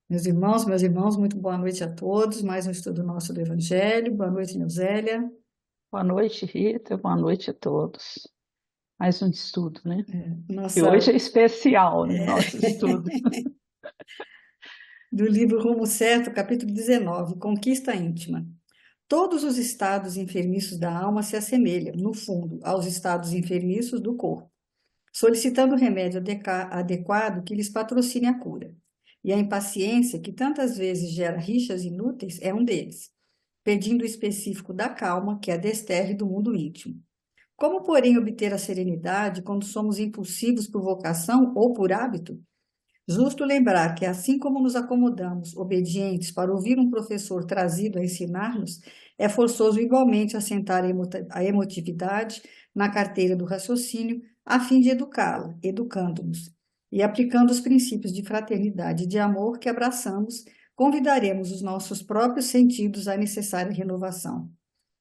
Meus irmãos, muito boa noite a todos. Mais um estudo nosso do Evangelho. Boa noite, Neusélia. Boa noite, Rita. Boa noite a todos. Mais um estudo, né? E hoje Nossa, é especial, né? Nosso estudo. do livro Rumo Certo, capítulo 19, Conquista Íntima. Todos os estados enfermiços da alma se assemelham, no fundo, aos estados enfermiços do corpo, solicitando o remédio adequado que lhes patrocine a cura. E a impaciência, que tantas vezes gera rixas inúteis, é um deles, pedindo o específico da calma, que é a desterre do mundo íntimo. Como, porém, obter a serenidade quando somos impulsivos por vocação ou por hábito? Justo lembrar que, assim como nos acomodamos, obedientes, para ouvir um professor trazido a ensinar-nos, é forçoso igualmente assentar a emotividade na carteira do raciocínio, a fim de educá-la, educando-nos. E aplicando os princípios de fraternidade e de amor que abraçamos, convidaremos os nossos próprios sentidos à necessária renovação.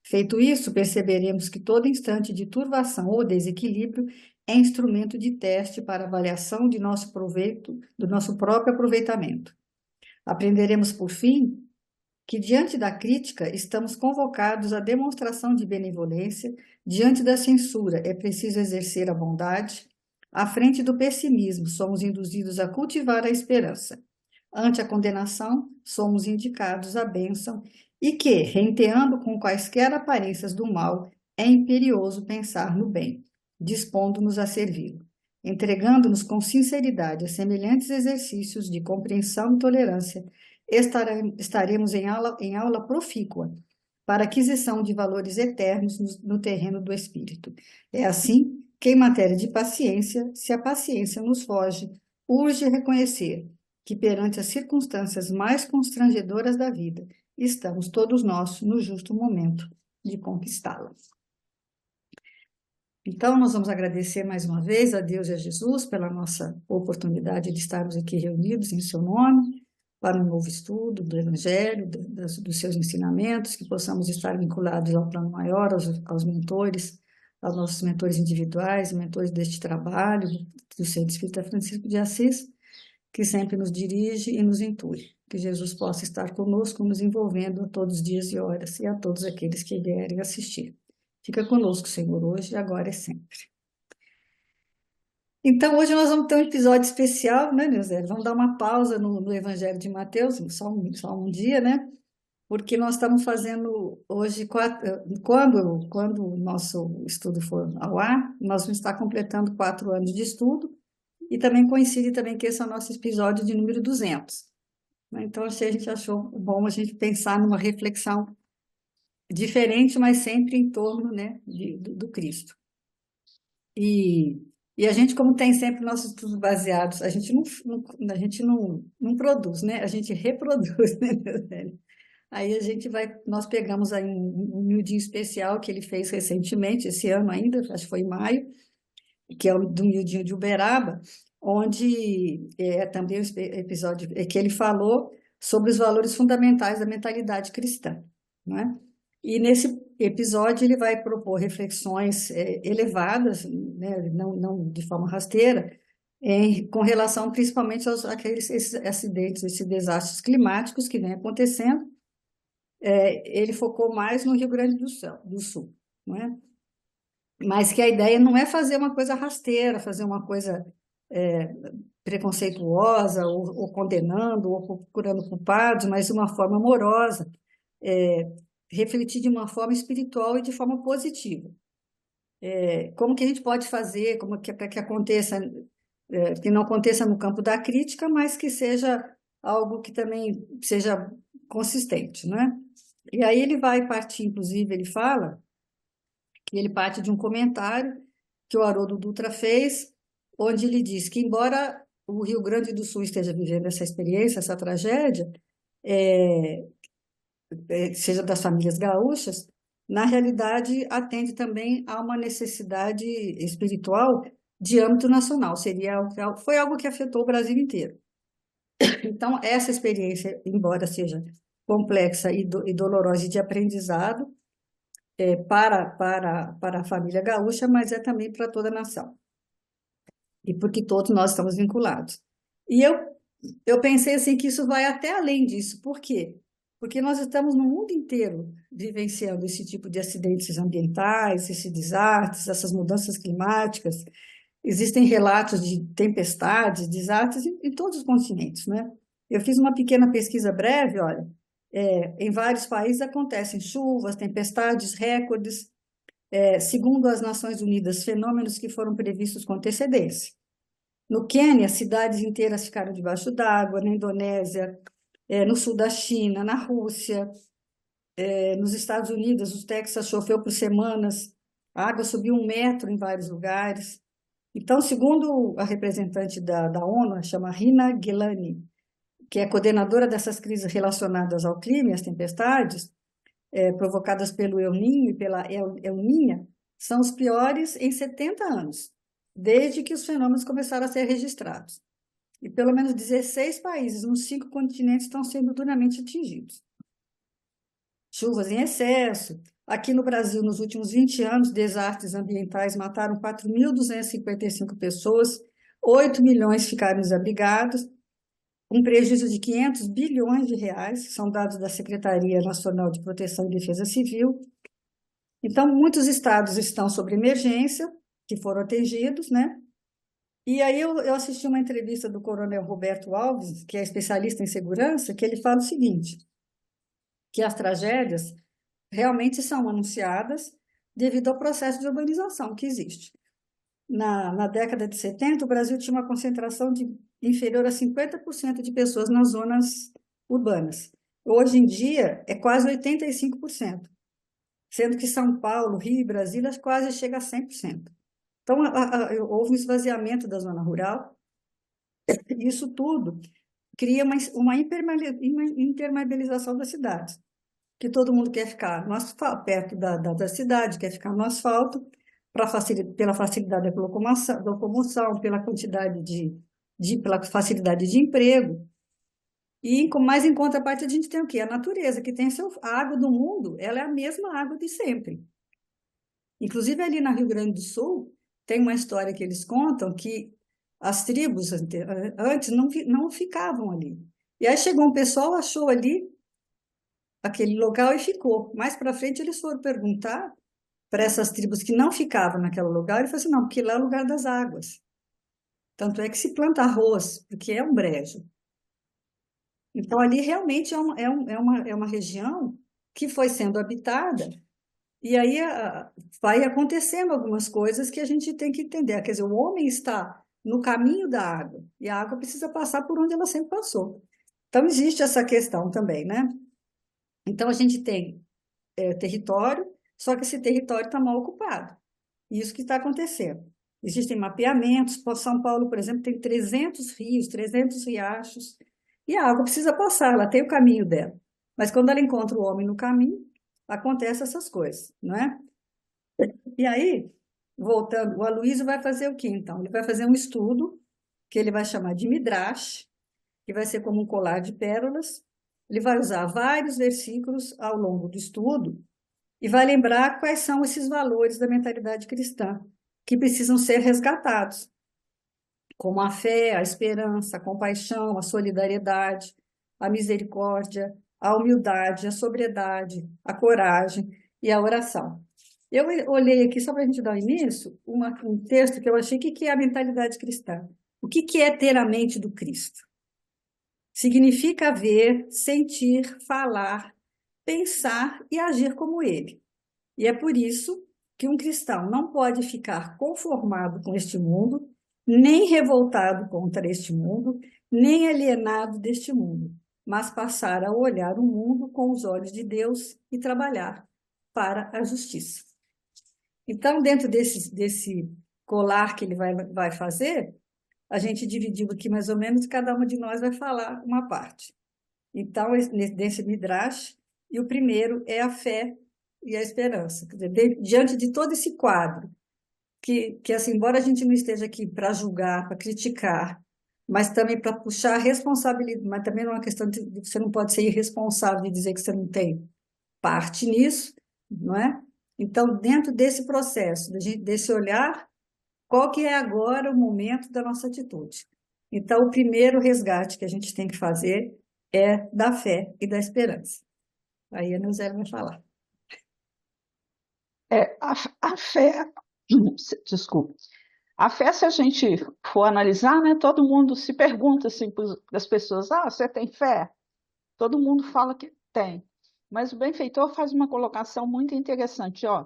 Feito isso, perceberemos que todo instante de turvação ou desequilíbrio é instrumento de teste para avaliação de nosso proveito, do nosso próprio aproveitamento. Aprenderemos, por fim, que diante da crítica estamos convocados à demonstração de benevolência, diante da censura é preciso exercer a bondade, à frente do pessimismo somos induzidos a cultivar a esperança. Ante a condenação, somos indicados à bênção e que, renteando com quaisquer aparências do mal, é imperioso pensar no bem, dispondo-nos a servi-lo. Entregando-nos com sinceridade a semelhantes exercícios de compreensão e tolerância, estaremos em aula profícua para aquisição de valores eternos no terreno do espírito. É assim que, em matéria de paciência, se a paciência nos foge, urge reconhecer que, perante as circunstâncias mais constrangedoras da vida, estamos todos nós no justo momento de conquistá-las. Então, nós vamos agradecer mais uma vez a Deus e a Jesus pela nossa oportunidade de estarmos aqui reunidos em seu nome, para um novo estudo do Evangelho, dos seus ensinamentos, que possamos estar vinculados ao plano maior, aos mentores, aos nossos mentores individuais, mentores deste trabalho, do Centro Espírita Francisco de Assis, que sempre nos dirige e nos intui. Que Jesus possa estar conosco, nos envolvendo a todos os dias e horas, e a todos aqueles que vierem assistir. Fica conosco, Senhor, hoje, agora e sempre. Então, hoje nós vamos ter um episódio especial, né, Neuza? Vamos dar uma pausa no Evangelho de Mateus, só um dia, né? Porque nós estamos fazendo hoje, quando o nosso estudo for ao ar, nós vamos estar completando 4 anos de estudo, e também coincide também que esse é o nosso episódio de número 200, né? Então, a gente achou bom a gente pensar numa reflexão diferente, mas sempre em torno, né, do Cristo. E, e a gente, como tem sempre nossos estudos baseados, a gente não produz, né? A gente reproduz, né, meu velho? Aí nós pegamos aí um miudinho especial que ele fez recentemente, esse ano ainda, acho que foi em maio, que é o do miudinho de Uberaba, onde é também o episódio que ele falou sobre os valores fundamentais da mentalidade cristã, não é? E nesse episódio ele vai propor reflexões elevadas, né, não de forma rasteira, com relação principalmente esses acidentes, esses desastres climáticos que vêm acontecendo. Ele focou mais no Rio Grande do Sul, não é? Mas que a ideia não é fazer uma coisa rasteira, fazer uma coisa é, preconceituosa, ou condenando, ou procurando culpados, mas de uma forma amorosa, é, refletir de uma forma espiritual e de forma positiva. Como que a gente pode fazer, como que para que aconteça, que não aconteça no campo da crítica, mas que seja algo que também seja consistente, né? E aí ele vai partir, inclusive, ele fala que ele parte de um comentário que o Haroldo Dutra fez, onde ele diz que, embora o Rio Grande do Sul esteja vivendo essa experiência, essa tragédia, é, seja das famílias gaúchas, na realidade atende também a uma necessidade espiritual de âmbito nacional. Foi algo que afetou o Brasil inteiro. Então, essa experiência, embora seja complexa e dolorosa e de aprendizado, para a família gaúcha, mas é também para toda a nação. E porque todos nós estamos vinculados. E eu eu pensei assim que isso vai até além disso. Por quê? Porque nós estamos no mundo inteiro vivenciando esse tipo de acidentes ambientais, esses desastres, essas mudanças climáticas. Existem relatos de tempestades, desastres em todos os continentes, né? Eu fiz uma pequena pesquisa breve, olha, em vários países acontecem chuvas, tempestades, recordes, segundo as Nações Unidas, fenômenos que foram previstos com antecedência. No Quênia, cidades inteiras ficaram debaixo d'água, na Indonésia, no sul da China, na Rússia, nos Estados Unidos, o Texas choveu por semanas, a água subiu 1 metro em vários lugares. Então, segundo a representante da ONU, chama Rina Gilani, que é coordenadora dessas crises relacionadas ao clima e às tempestades, provocadas pelo El Niño e pela El Niña, são os piores em 70 anos, desde que os fenômenos começaram a ser registrados. E pelo menos 16 países nos 5 continentes estão sendo duramente atingidos. Chuvas em excesso. Aqui no Brasil, nos últimos 20 anos, desastres ambientais mataram 4.255 pessoas, 8 milhões ficaram desabrigados, um prejuízo de 500 bilhões de reais, são dados da Secretaria Nacional de Proteção e Defesa Civil. Então, muitos estados estão sob emergência, que foram atingidos, né? E aí eu assisti uma entrevista do Coronel Roberto Alves, que é especialista em segurança, que ele fala o seguinte, que as tragédias realmente são anunciadas devido ao processo de urbanização que existe. Na década de 70, o Brasil tinha uma concentração inferior a 50% de pessoas nas zonas urbanas. Hoje em dia, é quase 85%, sendo que São Paulo, Rio e Brasília quase chega a 100%. Então, houve um esvaziamento da zona rural. Isso tudo cria uma impermeabilização das cidades, que todo mundo quer ficar perto da cidade, quer ficar no asfalto, pela facilidade da locomoção, pela quantidade pela facilidade de emprego. E, mais em contraparte, a gente tem o quê? A natureza, que tem a água do mundo, ela é a mesma água de sempre. Inclusive, ali na Rio Grande do Sul, tem uma história que eles contam que as tribos antes não ficavam ali. E aí chegou um pessoal, achou ali aquele local e ficou. Mais para frente, eles foram perguntar para essas tribos que não ficavam naquele lugar, e falaram assim, não, porque lá é o lugar das águas. Tanto é que se planta arroz, porque é um brejo. Então, ali realmente é uma região que foi sendo habitada, e aí vai acontecendo algumas coisas que a gente tem que entender. Quer dizer, o homem está no caminho da água, e a água precisa passar por onde ela sempre passou. Então, existe essa questão também, né? Então, a gente tem território, só que esse território está mal ocupado. Isso que está acontecendo. Existem mapeamentos. São Paulo, por exemplo, tem 300 rios, 300 riachos, e a água precisa passar, ela tem o caminho dela. Mas quando ela encontra o homem no caminho, acontecem essas coisas, não é? E aí, voltando, o Aloysio vai fazer o quê, então? Ele vai fazer um estudo que ele vai chamar de Midrash, que vai ser como um colar de pérolas. Ele vai usar vários versículos ao longo do estudo e vai lembrar quais são esses valores da mentalidade cristã que precisam ser resgatados, como a fé, a esperança, a compaixão, a solidariedade, a misericórdia, a humildade, a sobriedade, a coragem e a oração. Eu olhei aqui, só para a gente dar início, um texto que eu achei que é a mentalidade cristã. O que é ter a mente do Cristo? Significa ver, sentir, falar, pensar e agir como ele. E é por isso que um cristão não pode ficar conformado com este mundo, nem revoltado contra este mundo, nem alienado deste mundo, mas passar a olhar o mundo com os olhos de Deus e trabalhar para a justiça. Então, dentro desse colar que ele vai fazer, a gente dividiu aqui mais ou menos, e cada uma de nós vai falar uma parte. Então, desse Midrash, e o primeiro é a fé e a esperança. Quer dizer, diante de todo esse quadro, que assim, embora a gente não esteja aqui para julgar, para criticar, mas também para puxar a responsabilidade, mas também não é uma questão de você não pode ser irresponsável e dizer que você não tem parte nisso, não é? Então, dentro desse processo, desse olhar, qual que é agora o momento da nossa atitude? Então, o primeiro resgate que a gente tem que fazer é da fé e da esperança. Aí a Neuza vai falar. A fé, desculpa, a fé, se a gente for analisar, né, todo mundo se pergunta assim para as pessoas, você tem fé? Todo mundo fala que tem. Mas o benfeitor faz uma colocação muito interessante, ó.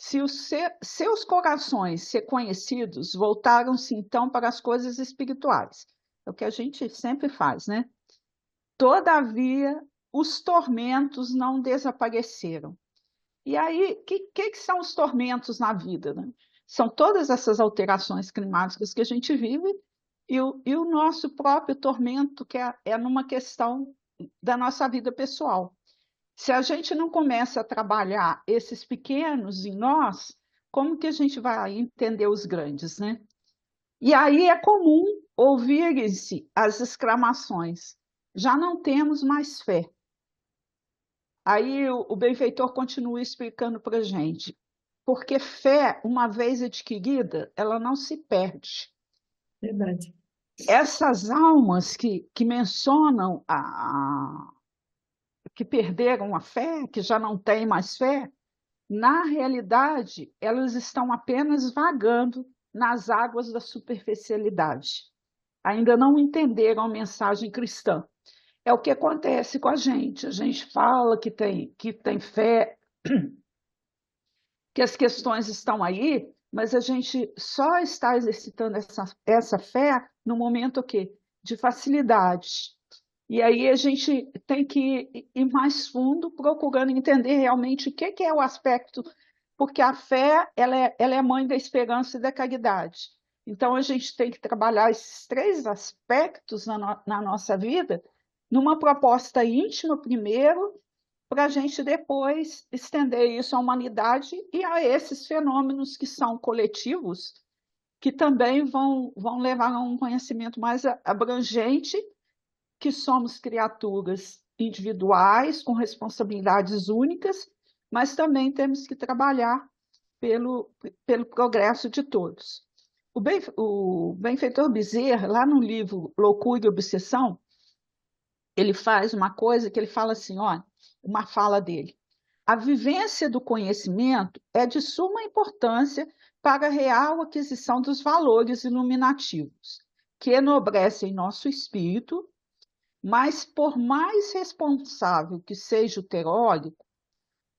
Se os seus corações ser conhecidos, voltaram-se então para as coisas espirituais. É o que a gente sempre faz, né? Todavia, os tormentos não desapareceram. E aí, o que são os tormentos na vida, né? São todas essas alterações climáticas que a gente vive e o nosso próprio tormento, que é numa questão da nossa vida pessoal. Se a gente não começa a trabalhar esses pequenos em nós, como que a gente vai entender os grandes, né? E aí é comum ouvirem-se as exclamações: já não temos mais fé. Aí o benfeitor continua explicando para a gente, porque fé, uma vez adquirida, ela não se perde. Verdade. Essas almas que mencionam que perderam a fé, que já não têm mais fé, na realidade, elas estão apenas vagando nas águas da superficialidade. Ainda não entenderam a mensagem cristã. É o que acontece com a gente. A gente fala que tem fé, que as questões estão aí, mas a gente só está exercitando essa fé no momento o quê? De facilidade. E aí a gente tem que ir mais fundo, procurando entender realmente o que é o aspecto, porque a fé ela é mãe da esperança e da caridade. Então a gente tem que trabalhar esses três aspectos na nossa vida, numa proposta íntima primeiro, para a gente depois estender isso à humanidade e a esses fenômenos que são coletivos, que também vão levar a um conhecimento mais abrangente, que somos criaturas individuais, com responsabilidades únicas, mas também temos que trabalhar pelo progresso de todos. O benfeitor Bezerra, lá no livro Loucura e Obsessão, ele faz uma coisa que ele fala assim, ó, uma fala dele: a vivência do conhecimento é de suma importância para a real aquisição dos valores iluminativos, que enobrecem nosso espírito, mas por mais responsável que seja o teórico,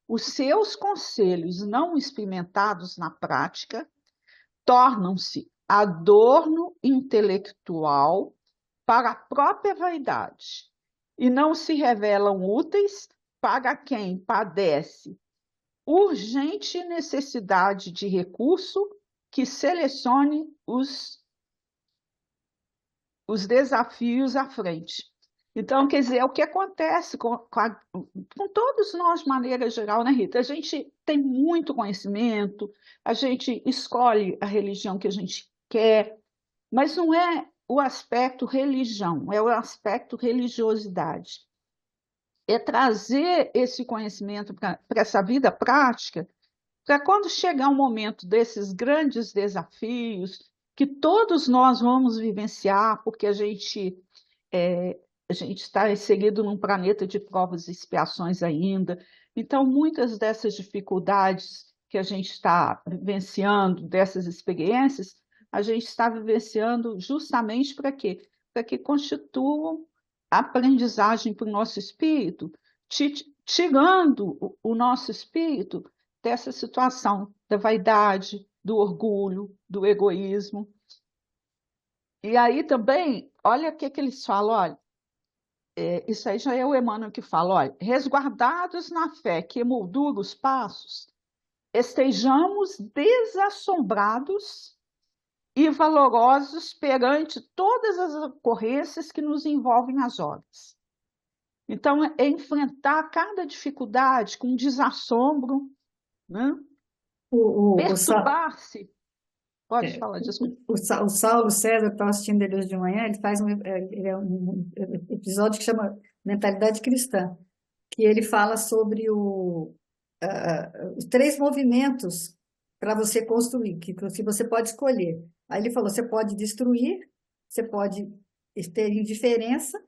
os seus conselhos não experimentados na prática tornam-se adorno intelectual para a própria vaidade e não se revelam úteis para quem padece urgente necessidade de recurso que selecione os desafios à frente. Então, quer dizer, é o que acontece com todos nós de maneira geral, né, Rita? A gente tem muito conhecimento, a gente escolhe a religião que a gente quer, mas não é o aspecto religião, é o aspecto religiosidade. É trazer esse conhecimento para essa vida prática, para quando chegar um momento desses grandes desafios, que todos nós vamos vivenciar, porque a gente está inserido num planeta de provas e expiações ainda. Então, muitas dessas dificuldades que a gente está vivenciando, dessas experiências, a gente está vivenciando justamente para quê? Para que constituam aprendizagem para o nosso espírito, tirando o nosso espírito dessa situação da vaidade, do orgulho, do egoísmo. E aí também, olha o que eles falam, olha, isso aí já é o Emmanuel que fala, olha, resguardados na fé que emoldura os passos, estejamos desassombrados e valorosos perante todas as ocorrências que nos envolvem as horas. Então, é enfrentar cada dificuldade com desassombro, né? Perturbar-se. Pode falar, desculpa. O Saulo César, que estava assistindo ele hoje de manhã, ele faz um episódio que chama Mentalidade Cristã, que ele fala sobre os três movimentos para você construir, que você pode escolher. Aí ele falou, você pode destruir, você pode ter indiferença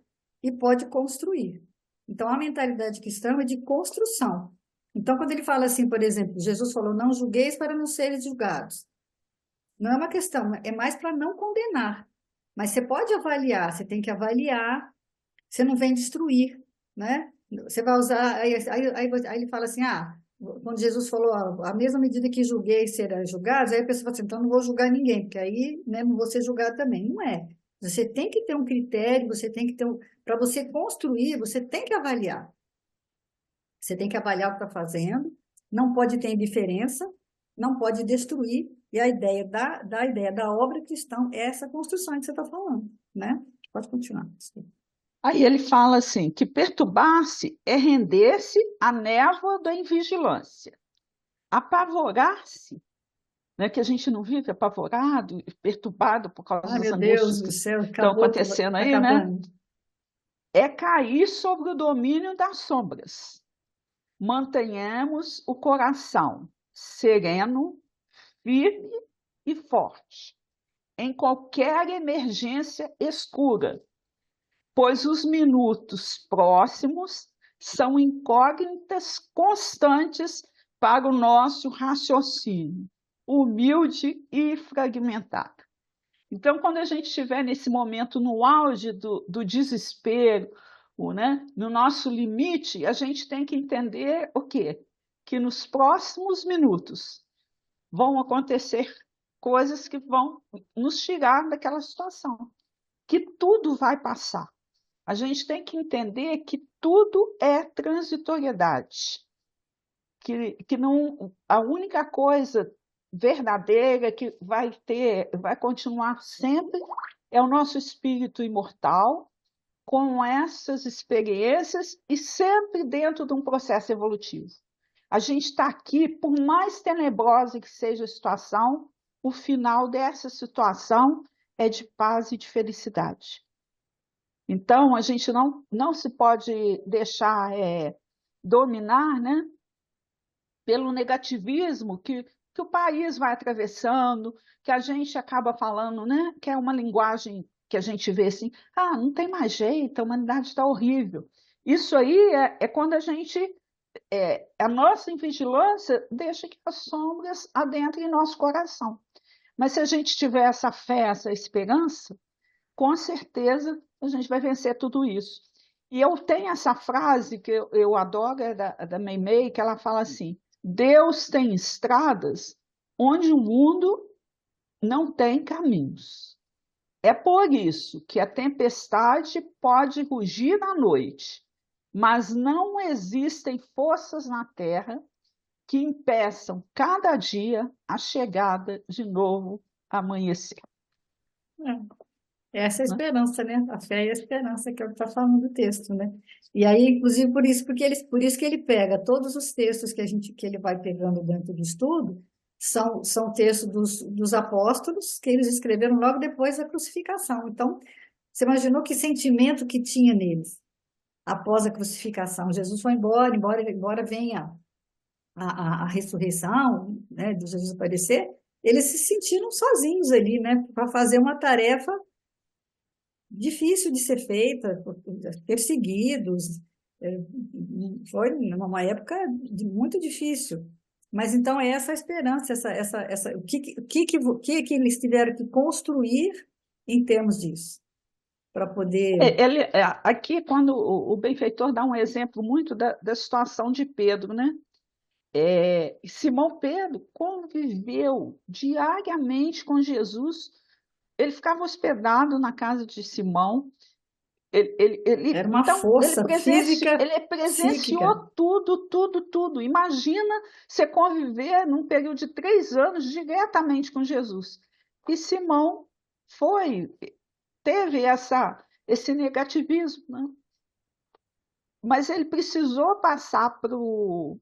e pode construir. Então, a mentalidade cristã é de construção. Então, quando ele fala assim, por exemplo, Jesus falou, não julgueis para não seres julgados. Não é uma questão, é mais para não condenar. Mas você pode avaliar, você tem que avaliar, você não vem destruir, né? Você vai usar, aí ele fala assim, quando Jesus falou, a mesma medida que julguei será julgados, aí a pessoa fala assim, então não vou julgar ninguém, porque aí, né, não vou ser julgado também. Não é. Você tem que ter um critério, você tem que ter para você construir, você tem que avaliar. Você tem que avaliar o que está fazendo, não pode ter indiferença, não pode destruir, e a ideia da ideia da obra cristã é essa construção que você está falando, né? Pode continuar. Aí ele fala assim, que perturbar-se é render-se à névoa da invigilância. Apavorar-se, né, que a gente não vive apavorado, perturbado por causa Ai, das meu Deus angústias do que céu, estão acabou tudo, acontecendo tá aí, né? acabando. É cair sobre o domínio das sombras. Mantenhamos o coração sereno, firme e forte, em qualquer emergência escura, pois os minutos próximos são incógnitas constantes para o nosso raciocínio, humilde e fragmentado. Então, quando a gente estiver nesse momento no auge do desespero, né, no nosso limite, a gente tem que entender o quê? Que nos próximos minutos vão acontecer coisas que vão nos tirar daquela situação, que tudo vai passar. A gente tem que entender que tudo é transitoriedade, que não, a única coisa verdadeira que vai continuar sempre é o nosso espírito imortal, com essas experiências e sempre dentro de um processo evolutivo. A gente está aqui, por mais tenebrosa que seja a situação, o final dessa situação é de paz e de felicidade. Então, a gente não se pode deixar dominar, né, pelo negativismo que o país vai atravessando, que a gente acaba falando, né, que é uma linguagem que a gente vê assim, não tem mais jeito, a humanidade está horrível. Isso aí é quando a nossa invigilância deixa que as sombras adentrem em nosso coração. Mas se a gente tiver essa fé, essa esperança, com certeza a gente vai vencer tudo isso. E eu tenho essa frase que eu adoro, é da Meimei, que ela fala assim: Deus tem estradas onde o mundo não tem caminhos. É por isso que a tempestade pode rugir à noite, mas não existem forças na terra que impeçam cada dia a chegada de novo amanhecer. Essa é a Né? esperança, né? A fé e a esperança, que é o que está falando do texto, né? E aí, inclusive, por isso que ele pega todos os textos que ele vai pegando dentro do estudo, são textos dos apóstolos que eles escreveram logo depois da crucificação. Então, você imaginou que sentimento que tinha neles após a crucificação? Jesus foi embora venha a ressurreição, né, de Jesus aparecer, eles se sentiram sozinhos ali, né, para fazer uma tarefa difícil de ser feita, perseguidos, foi uma época muito difícil. Mas então é essa a esperança, o que eles tiveram que construir em termos disso, para poder. Aqui, quando o benfeitor dá um exemplo muito da situação de Pedro, né? Simão Pedro conviveu diariamente com Jesus, ele ficava hospedado na casa de Simão, Era uma então força física, ele psíquica. presenciou tudo, tudo, tudo. Imagina você conviver num período de 3 anos diretamente com Jesus. E Simão teve esse negativismo, né? Mas ele precisou passar por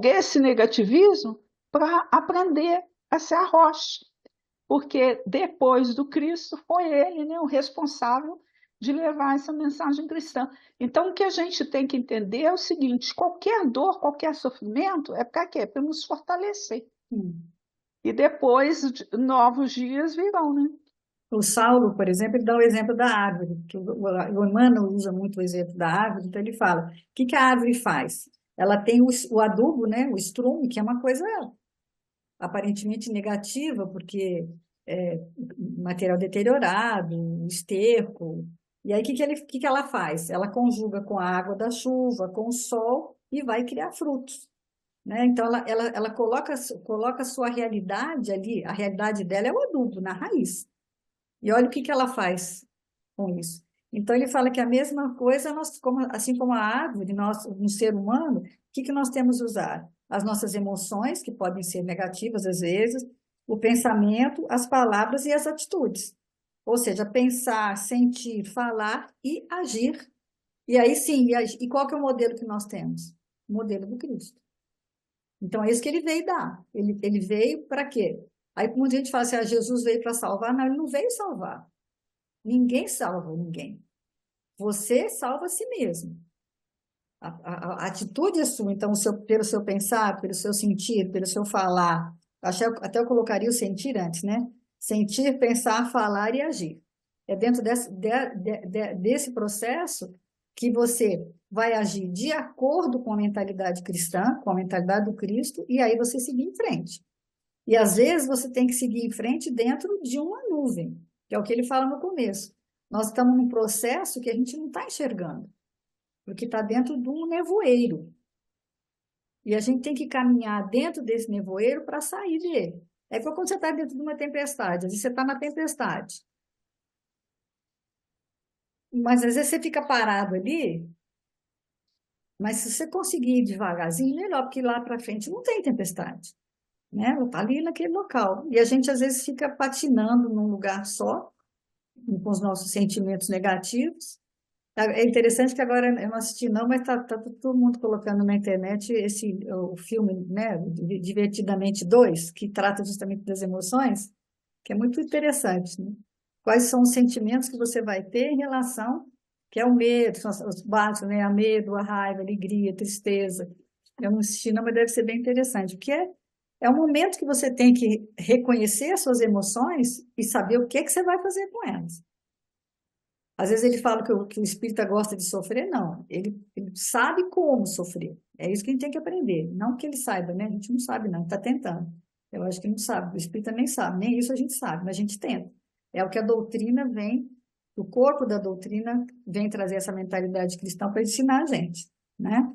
esse negativismo para aprender a ser a rocha, porque depois do Cristo foi ele, né, o responsável de levar essa mensagem cristã. Então, o que a gente tem que entender é o seguinte: qualquer dor, qualquer sofrimento é para quê? Para nos fortalecer. Hum. E depois novos dias virão, né? O Saulo, por exemplo, ele dá o exemplo da árvore, que o Emmanuel usa muito o exemplo da árvore, então ele fala, o que que a árvore faz? Ela tem o adubo, né, o estrume, que é uma coisa aparentemente negativa, porque é material deteriorado, esterco. E aí, o que que ela faz? Ela conjuga com a água da chuva, com o sol, e vai criar frutos, né? Então, ela coloca a sua realidade ali, a realidade dela é o adubo, na raiz. E olha o que que ela faz com isso. Então, ele fala que a mesma coisa, assim como a árvore, nós, um ser humano, o que que nós temos que usar? As nossas emoções, que podem ser negativas às vezes, o pensamento, as palavras e as atitudes. Ou seja, pensar, sentir, falar e agir. E aí sim, e qual que é o modelo que nós temos? O modelo do Cristo. Então, é isso que ele veio dar. Ele veio para quê? Aí muita gente fala assim, Jesus veio para salvar. Não, ele não veio salvar. Ninguém salva ninguém. Você salva a si mesmo. A atitude é sua, então, pelo seu pensar, pelo seu sentir, pelo seu falar. Até eu colocaria o sentir antes, né? Sentir, pensar, falar e agir. É dentro desse processo que você vai agir de acordo com a mentalidade cristã, com a mentalidade do Cristo, e aí você seguir em frente. E às vezes você tem que seguir em frente dentro de uma nuvem, que é o que ele fala no começo. Nós estamos num processo que a gente não está enxergando, porque está dentro de um nevoeiro. E a gente tem que caminhar dentro desse nevoeiro para sair dele. É igual quando você está dentro de uma tempestade, às vezes você está na tempestade. Mas às vezes você fica parado ali, mas se você conseguir ir devagarzinho, melhor, porque lá para frente não tem tempestade, né? Ela está ali naquele local. E a gente às vezes fica patinando num lugar só, com os nossos sentimentos negativos. É interessante que agora eu não assisti não, mas tá todo mundo colocando na internet o filme, né, Divertidamente 2, que trata justamente das emoções, que é muito interessante, né? Quais são os sentimentos que você vai ter em relação, que é o medo, são os básicos, né, a medo, a raiva, a alegria, a tristeza. Eu não assisti não, mas deve ser bem interessante, porque é um momento que você tem que reconhecer as suas emoções e saber o que é que você vai fazer com elas. Às vezes ele fala que o espírita gosta de sofrer, não. Ele sabe como sofrer. É isso que a gente tem que aprender. Não que ele saiba, né? A gente não sabe, não. Está tentando. Eu acho que não sabe. O espírita nem sabe. Nem isso a gente sabe, mas a gente tenta. É o que a doutrina vem, o corpo da doutrina vem trazer essa mentalidade cristã para ensinar a gente, né?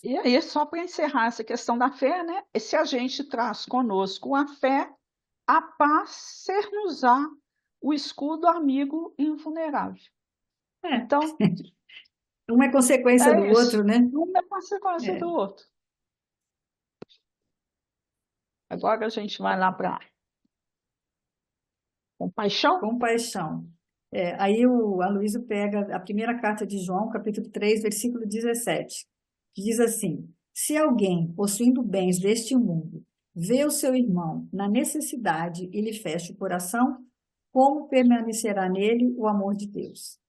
E aí, só para encerrar essa questão da fé, né? Esse agente traz conosco a fé, a paz, ser-nos-á o escudo amigo invulnerável. É. Então, Um é consequência do é isso. outro, né? Um é consequência É. do outro. Agora a gente vai lá para compaixão. Compaixão. Aí o Aloysio pega a primeira carta de João, capítulo 3, versículo 17, que diz assim: Se alguém, possuindo bens deste mundo, vê o seu irmão na necessidade e lhe fecha o coração, como permanecerá nele o amor de Deus?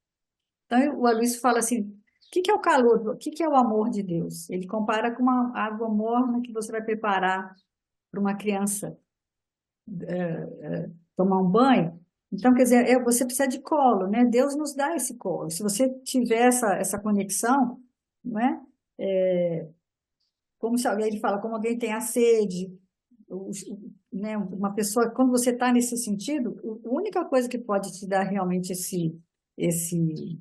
Então o Aloysio fala assim: o que que é o calor, o que que é o amor de Deus? Ele compara com uma água morna que você vai preparar para uma criança tomar um banho. Então, quer dizer, você precisa de colo, né? Deus nos dá esse colo. Se você tiver essa conexão, não é? Como se alguém, ele fala, como alguém tem a sede, né? Uma pessoa, quando você está nesse sentido, a única coisa que pode te dar realmente esse, esse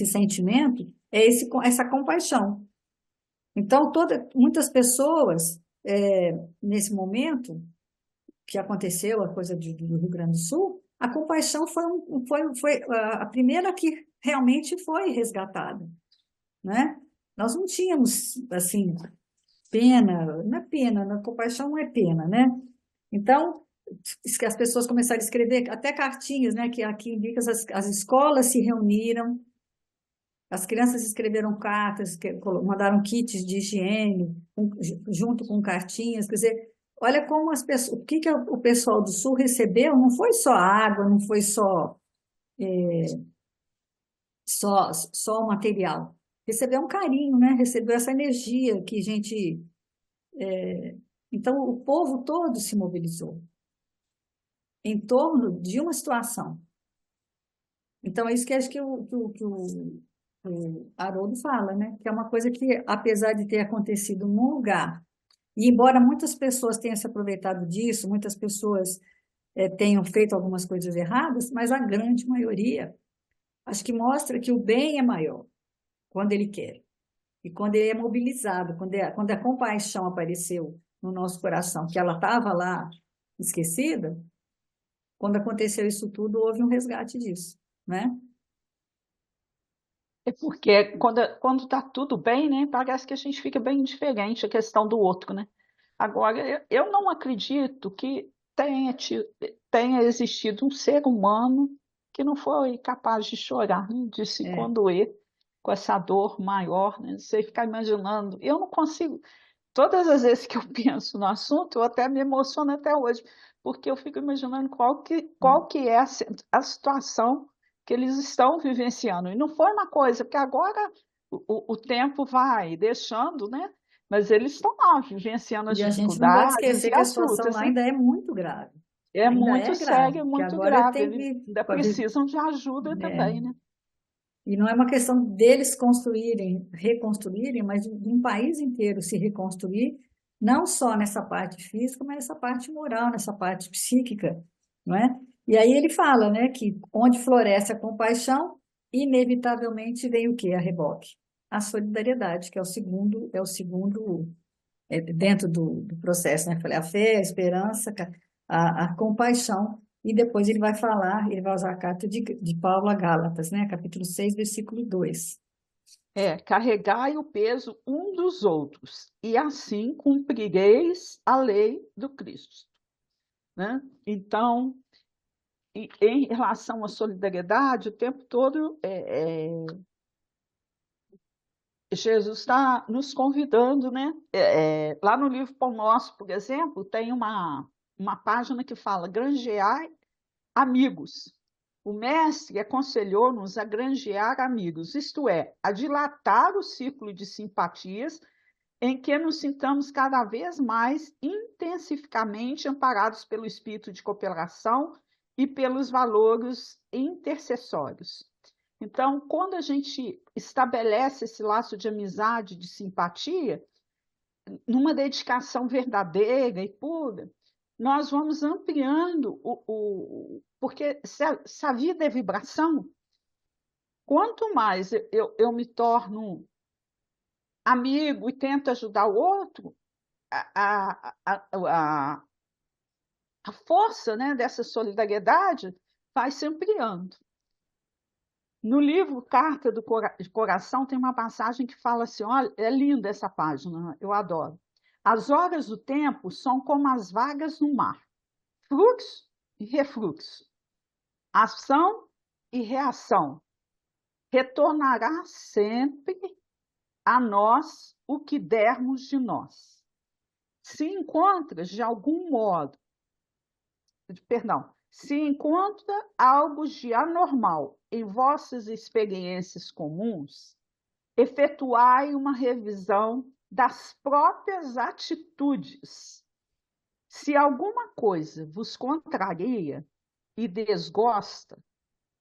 sentimento é essa compaixão. Então, muitas pessoas, nesse momento, que aconteceu, a coisa do Rio Grande do Sul, a compaixão foi a primeira que realmente foi resgatada, né? Nós não tínhamos, assim, pena, não é pena, né? Compaixão não é pena, né? Então, que as pessoas começaram a escrever até cartinhas, né? Que aqui indica as escolas se reuniram, as crianças escreveram cartas, mandaram kits de higiene, junto com cartinhas, quer dizer, olha como as pessoas, o que que o pessoal do Sul recebeu, não foi só água, não foi só o material, recebeu um carinho, né? Recebeu essa energia que a gente, então o povo todo se mobilizou. em torno de uma situação. Então, é isso que acho que o Haroldo fala, né? Que é uma coisa que, apesar de ter acontecido num lugar, e embora muitas pessoas tenham se aproveitado disso, muitas pessoas tenham feito algumas coisas erradas, mas a grande maioria, acho que mostra que o bem é maior quando ele quer. E quando ele é mobilizado, quando a compaixão apareceu no nosso coração, que ela estava lá esquecida, quando aconteceu isso tudo, houve um resgate disso, né? É porque quando tá tudo bem, né, parece que a gente fica bem indiferente à questão do outro, né? Agora, eu não acredito que tenha existido um ser humano que não foi capaz de chorar, né, de se É, condoer com essa dor maior, né? Você ficar imaginando. Eu não consigo. Todas as vezes que eu penso no assunto, eu até me emociono até hoje, porque eu fico imaginando qual que é a situação que eles estão vivenciando. E não foi uma coisa, porque agora o tempo vai deixando, né? Mas eles estão lá vivenciando as e a gente não pode dificuldades esquecer e que a as situação lutas, lá né? ainda é muito grave. É Ainda muito é grave, sério, que muito agora grave. tem Eles que. ainda precisam de ajuda É, também, né? e não é uma questão deles construírem, reconstruírem, mas de um país inteiro se reconstruir, não só nessa parte física, mas nessa parte moral, nessa parte psíquica, não é? E aí ele fala, né, que onde floresce a compaixão, inevitavelmente vem o quê? A reboque. A solidariedade, que é o segundo dentro do processo, né? Eu falei, a fé, a esperança, a compaixão, e depois ele vai falar, ele vai usar a carta de Paulo a Gálatas, né? Capítulo 6 versículo 2. Carregai o peso um dos outros, e assim cumprireis a lei do Cristo, né? Então, em relação à solidariedade, o tempo todo Jesus está nos convidando, né? Lá no livro Pão Nosso, por exemplo, tem uma página que fala granjear amigos. O mestre aconselhou-nos a granjear amigos, isto é, a dilatar o círculo de simpatias em que nos sintamos cada vez mais intensificamente amparados pelo espírito de cooperação e pelos valores intercessórios. Então, quando a gente estabelece esse laço de amizade, de simpatia, numa dedicação verdadeira e pura, nós vamos ampliando porque se a vida é vibração, quanto mais eu me torno amigo e tento ajudar o outro, a, a, a, a força, né, dessa solidariedade vai se ampliando. No livro Carta de Coração tem uma passagem que fala assim, olha, é linda essa página, eu adoro. As horas do tempo são como as vagas no mar, fluxo e refluxo, ação e reação. Retornará sempre a nós o que dermos de nós. Se encontras de algum modo, perdão, se encontra algo de anormal em vossas experiências comuns, efetuai uma revisão das próprias atitudes. Se alguma coisa vos contraria e desgosta,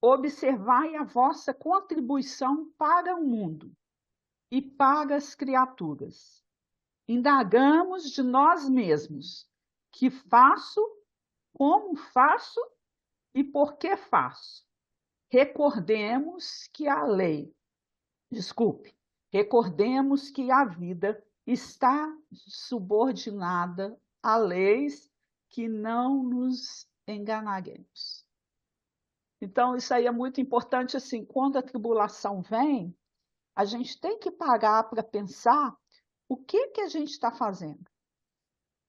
observai a vossa contribuição para o mundo e para as criaturas. Indagamos de nós mesmos: que faço, como faço e por que faço. Recordemos que a lei, desculpe, recordemos que a vida está subordinada a leis, que não nos enganaremos. Então, isso aí é muito importante, assim, quando a tribulação vem, a gente tem que parar para pensar o que a gente está fazendo,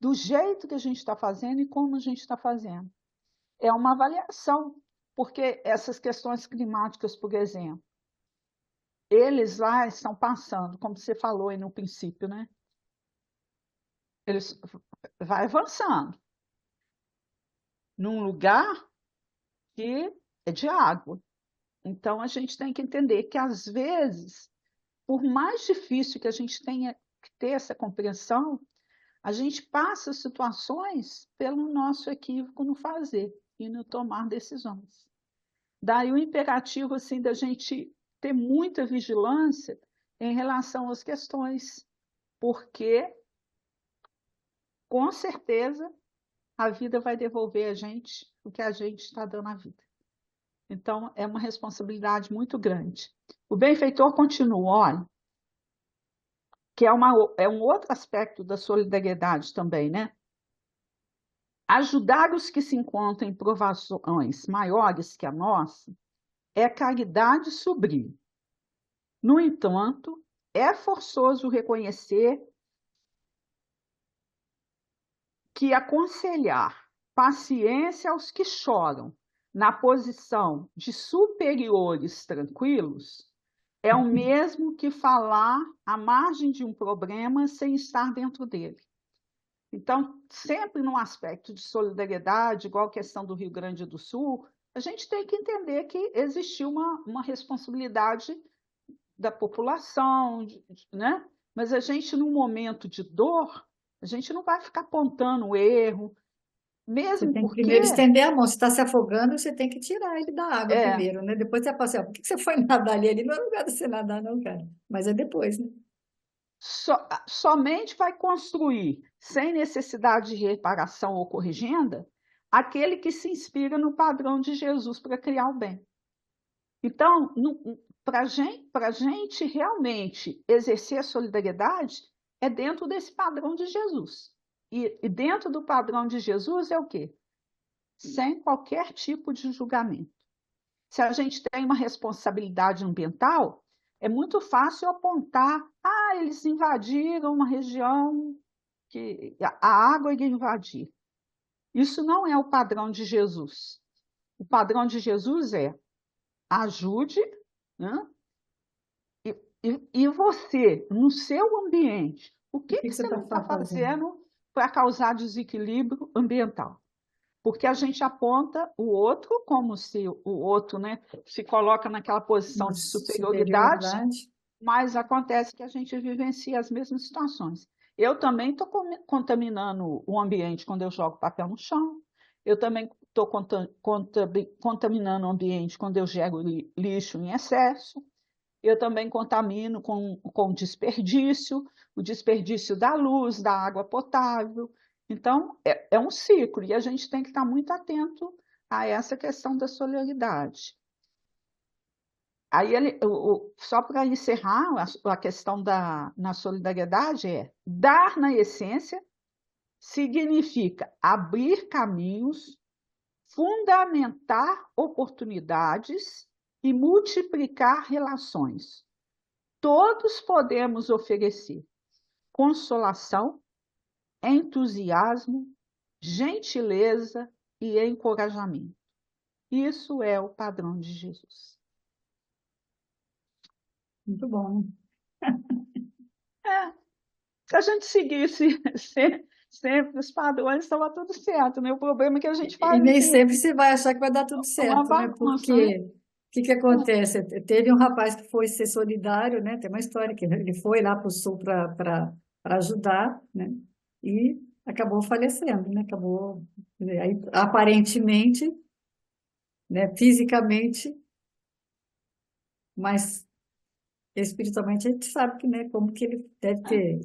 do jeito que a gente está fazendo e como a gente está fazendo. É uma avaliação, porque essas questões climáticas, por exemplo, eles lá estão passando, como você falou aí no princípio, né? Eles vai avançando num lugar que é de água. Então a gente tem que entender que às vezes, por mais difícil que a gente tenha que ter essa compreensão, a gente passa situações pelo nosso equívoco no fazer. e no tomar decisões. Daí o imperativo assim, da gente ter muita vigilância em relação às questões, porque, com certeza, a vida vai devolver a gente o que a gente está dando à vida. Então, é uma responsabilidade muito grande. O benfeitor continua, olha, que é um outro aspecto da solidariedade também, né? Ajudar os que se encontram em provações maiores que a nossa é caridade sublime. No entanto, é forçoso reconhecer que aconselhar paciência aos que choram na posição de superiores tranquilos é o mesmo que falar à margem de um problema sem estar dentro dele. Então, sempre num aspecto de solidariedade, igual a questão do Rio Grande do Sul, a gente tem que entender que existiu uma responsabilidade da população, né? Mas a gente, num momento de dor, a gente não vai ficar apontando o erro, Você mesmo tem que porque primeiro estender a mão. Se está se afogando, você tem que tirar ele da água é, primeiro, né? Depois você fala assim, por que você foi nadar ali? Ali não é lugar de você nadar, não, cara. Mas é depois, né? somente vai construir, sem necessidade de reparação ou corrigenda, aquele que se inspira no padrão de Jesus para criar o bem. Então, para gente realmente exercer a solidariedade, é dentro desse padrão de Jesus. E dentro do padrão de Jesus é o quê? Sem qualquer tipo de julgamento. Se a gente tem uma responsabilidade ambiental, é muito fácil apontar, eles invadiram uma região que a água ia invadir. Isso não é o padrão de Jesus. O padrão de Jesus é ajude, né? E você, no seu ambiente, o O que que que você você não está está fazendo? fazendo para causar desequilíbrio ambiental? Porque a gente aponta o outro como se o outro, né, se coloca naquela posição Uma de superioridade, superioridade. mas acontece que a gente vivencia as mesmas situações. Eu também estou contaminando o ambiente quando eu jogo papel no chão, eu também estou contaminando o ambiente quando eu gero lixo em excesso, eu também contamino com o desperdício da luz, da água potável. Então, é um ciclo, e a gente tem que estar muito atento a essa questão da solidariedade. Aí, só para encerrar, a questão na solidariedade é dar na essência significa abrir caminhos, fundamentar oportunidades e multiplicar relações. Todos podemos oferecer consolação, entusiasmo, gentileza e encorajamento. Isso é o padrão de Jesus. Muito bom, né? É, se a gente seguisse sempre os padrões, estava tudo certo, né? O problema é que a gente E faz nem assim, sempre você vai achar que vai dar tudo uma certo, né? bagunça, né? Porque o que que acontece? Teve um rapaz que foi ser solidário, né? Tem uma história que ele foi lá para o sul para ajudar, né? E acabou falecendo, né? Acabou, aí, aparentemente, né? Fisicamente, mas espiritualmente a gente sabe que, né? Como que ele deve ter.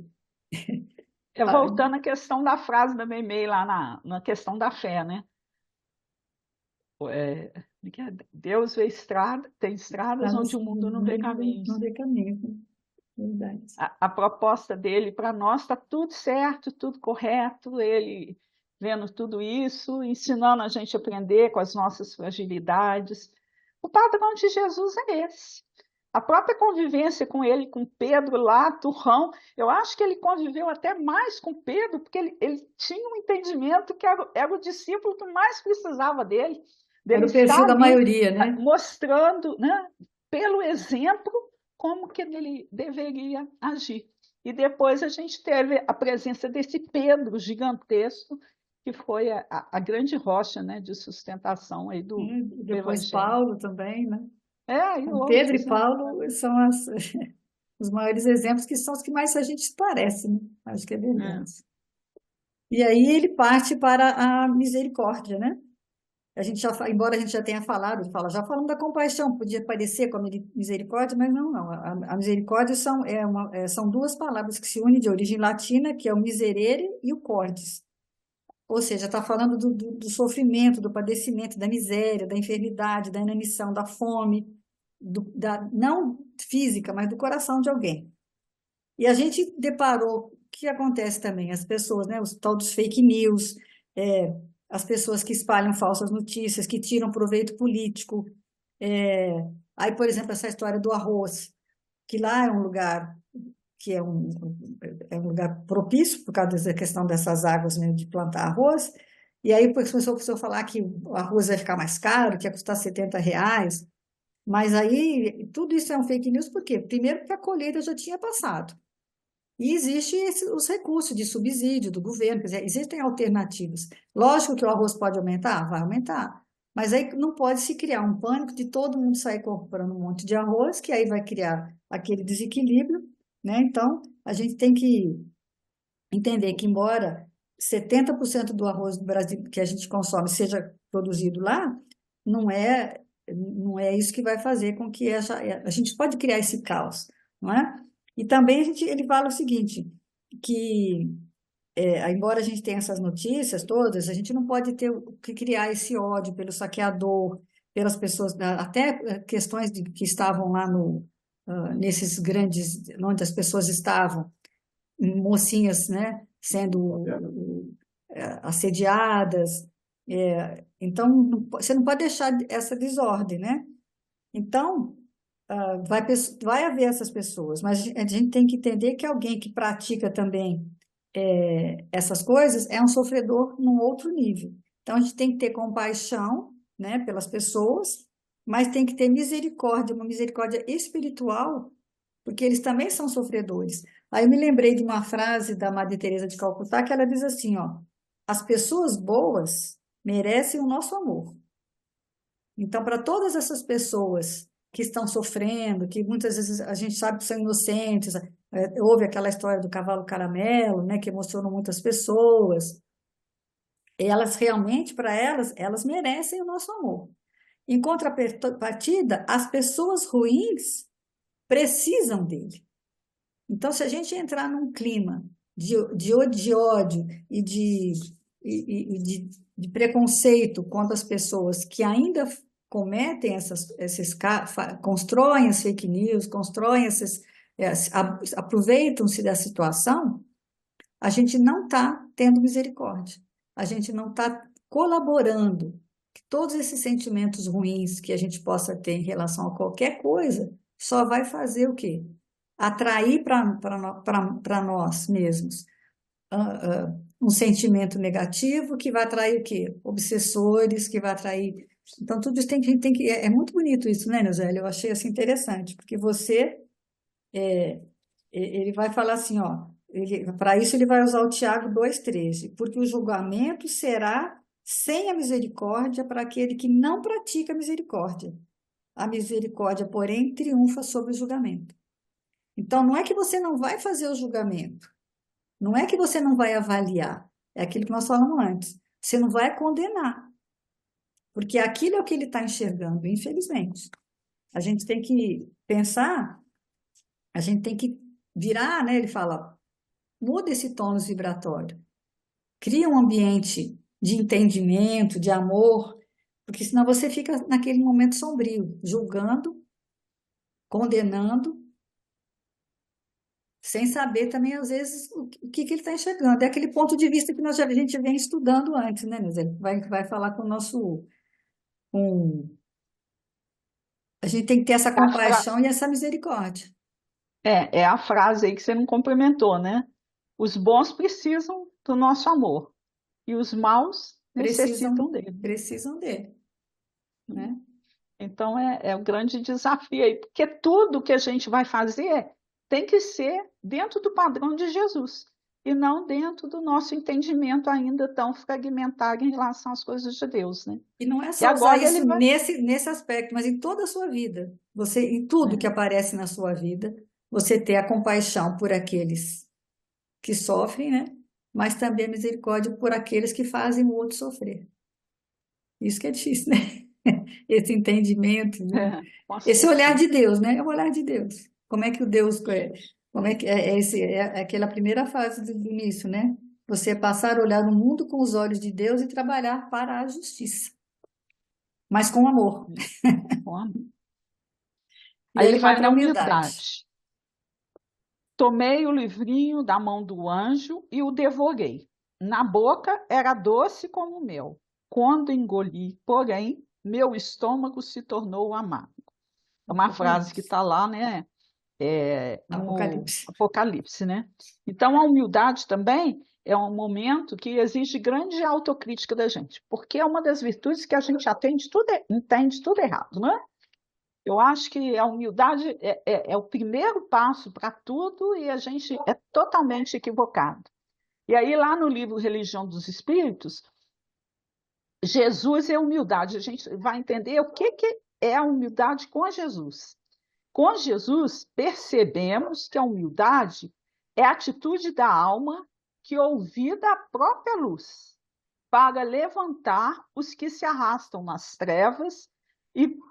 É Ah, voltando à questão da frase da Meimei lá na questão da fé, né? É, Deus vê tem estradas onde o mundo não vê não caminhos. vê caminho, né? Verdade. A proposta dele para nós está tudo certo, tudo correto, ele vendo tudo isso, ensinando a gente a aprender com as nossas fragilidades. O padrão de Jesus é esse. A própria convivência com ele, com Pedro lá, turrão, eu acho que ele conviveu até mais com Pedro, porque ele tinha um entendimento que era o discípulo que mais precisava dele Era o estar perfil da ali maioria, né? mostrando, né, pelo exemplo, como que ele deveria agir. E depois a gente teve a presença desse Pedro gigantesco, que foi a grande rocha, né, de sustentação aí E do depois Evangelho. Paulo também, né? E Então, Pedro outros, e né? Paulo são os maiores exemplos, que são os que mais a gente se parece, né? Acho que é É. verdade. E aí ele parte para a misericórdia, né? embora a gente já tenha falado, já falamos da compaixão, podia parecer como misericórdia, mas não. A misericórdia são duas palavras que se unem de origem latina, que é o miserere e o cordis. Ou seja, está falando do sofrimento, do padecimento, da miséria, da enfermidade, da inanição, da fome, não física, mas do coração de alguém. E a gente deparou, o que acontece também? As pessoas, né, os tal dos fake news, as pessoas que espalham falsas notícias, que tiram proveito político. Aí, por exemplo, essa história do arroz, que lá é um lugar que é um lugar propício por causa dessa questão dessas águas, né, de plantar arroz. E aí começou a pessoa falar que o arroz vai ficar mais caro, que ia custar R$ 70. Mas aí tudo isso é um fake news, por quê? Primeiro, porque a colheita já tinha passado. E existem os recursos de subsídio do governo, quer dizer, existem alternativas. Lógico que o arroz pode aumentar? Vai aumentar. Mas aí não pode se criar um pânico de todo mundo sair comprando um monte de arroz, que aí vai criar aquele desequilíbrio, né? Então, a gente tem que entender que, embora 70% do arroz do Brasil que a gente consome seja produzido lá, não é, não é isso que vai fazer com que a gente pode criar esse caos, não é? E também ele fala o seguinte, que embora a gente tenha essas notícias todas, a gente não pode ter que criar esse ódio pelo saqueador, pelas pessoas, até questões que estavam lá nesses grandes, onde as pessoas estavam, mocinhas, né, sendo assediadas. Então, você não pode deixar essa desordem, né? Então, vai haver essas pessoas, mas a gente tem que entender que alguém que pratica também essas coisas é um sofredor num outro nível. Então, a gente tem que ter compaixão, né, pelas pessoas, mas tem que ter misericórdia, uma misericórdia espiritual, porque eles também são sofredores. Aí eu me lembrei de uma frase da Madre Teresa de Calcutá que ela diz assim, ó: as pessoas boas merecem o nosso amor. Então, para todas essas pessoas que estão sofrendo, que muitas vezes a gente sabe que são inocentes, houve aquela história do cavalo caramelo, né, que emocionou muitas pessoas, elas realmente, para elas merecem o nosso amor. Em contrapartida, as pessoas ruins precisam dele. Então, se a gente entrar num clima de ódio e de preconceito contra as pessoas que ainda cometem constroem as fake news, aproveitam-se da situação, a gente não está tendo misericórdia, a gente não está colaborando. Que todos esses sentimentos ruins que a gente possa ter em relação a qualquer coisa só vai fazer o quê? Atrair para nós mesmos um sentimento negativo que vai atrair o quê? Obsessores, que vai atrair. Então, tudo isso a gente tem que. É muito bonito isso, né, Neusélia? Eu achei assim interessante, porque ele vai falar assim, ó, para isso ele vai usar o Tiago 2,13, porque o julgamento será sem a misericórdia para aquele que não pratica a misericórdia. A misericórdia, porém, triunfa sobre o julgamento. Então, não é que você não vai fazer o julgamento, não é que você não vai avaliar, é aquilo que nós falamos antes. Você não vai condenar, porque aquilo é o que ele está enxergando, infelizmente. A gente tem que pensar, a gente tem que virar, né? Ele fala, muda esse tônus vibratório, cria um ambiente de entendimento, de amor, porque senão você fica naquele momento sombrio, julgando, condenando, sem saber também, às vezes, o que ele está enxergando. É aquele ponto de vista que a gente vem estudando antes, né, Nilce? Vai falar com o nosso. A gente tem que ter essa É a, fra- compaixão e essa misericórdia. é a frase aí que você não complementou, né? Os bons precisam do nosso amor e os maus Precisam, necessitam dele. precisam dele, né? Então é o grande desafio aí, porque tudo que a gente vai fazer tem que ser dentro do padrão de Jesus e não dentro do nosso entendimento ainda tão fragmentado em relação às coisas de Deus, né? E não é E só usar agora isso ele vai. nesse aspecto, mas em toda a sua vida. Você, em tudo que É, aparece na sua vida, você ter a compaixão por aqueles que sofrem, né? Mas também a misericórdia por aqueles que fazem o outro sofrer. Isso que é difícil, né? Esse entendimento, né? Com Esse olhar certeza. de Deus, né? É o olhar de Deus. Como é que o Deus, como é que é aquela primeira fase do início, né? Você passar a olhar o mundo com os olhos de Deus e trabalhar para a justiça, mas com amor. E Aí aí ele ele vai vai para a na humildade. humildade. Tomei o livrinho da mão do anjo e o devorei. Na boca era doce como mel. Quando engoli, porém, meu estômago se tornou amargo. É uma frase que Apocalipse. está lá, né? No Apocalipse. Apocalipse, né? Então, a humildade também é um momento que exige grande autocrítica da gente, porque é uma das virtudes que a gente entende tudo errado, né? Eu acho que a humildade é o primeiro passo para tudo e a gente é totalmente equivocado. E aí, lá no livro Religião dos Espíritos, Jesus é humildade. A gente vai entender o que é a humildade com Jesus. Com Jesus, percebemos que a humildade é a atitude da alma que ouvida a própria luz para levantar os que se arrastam nas trevas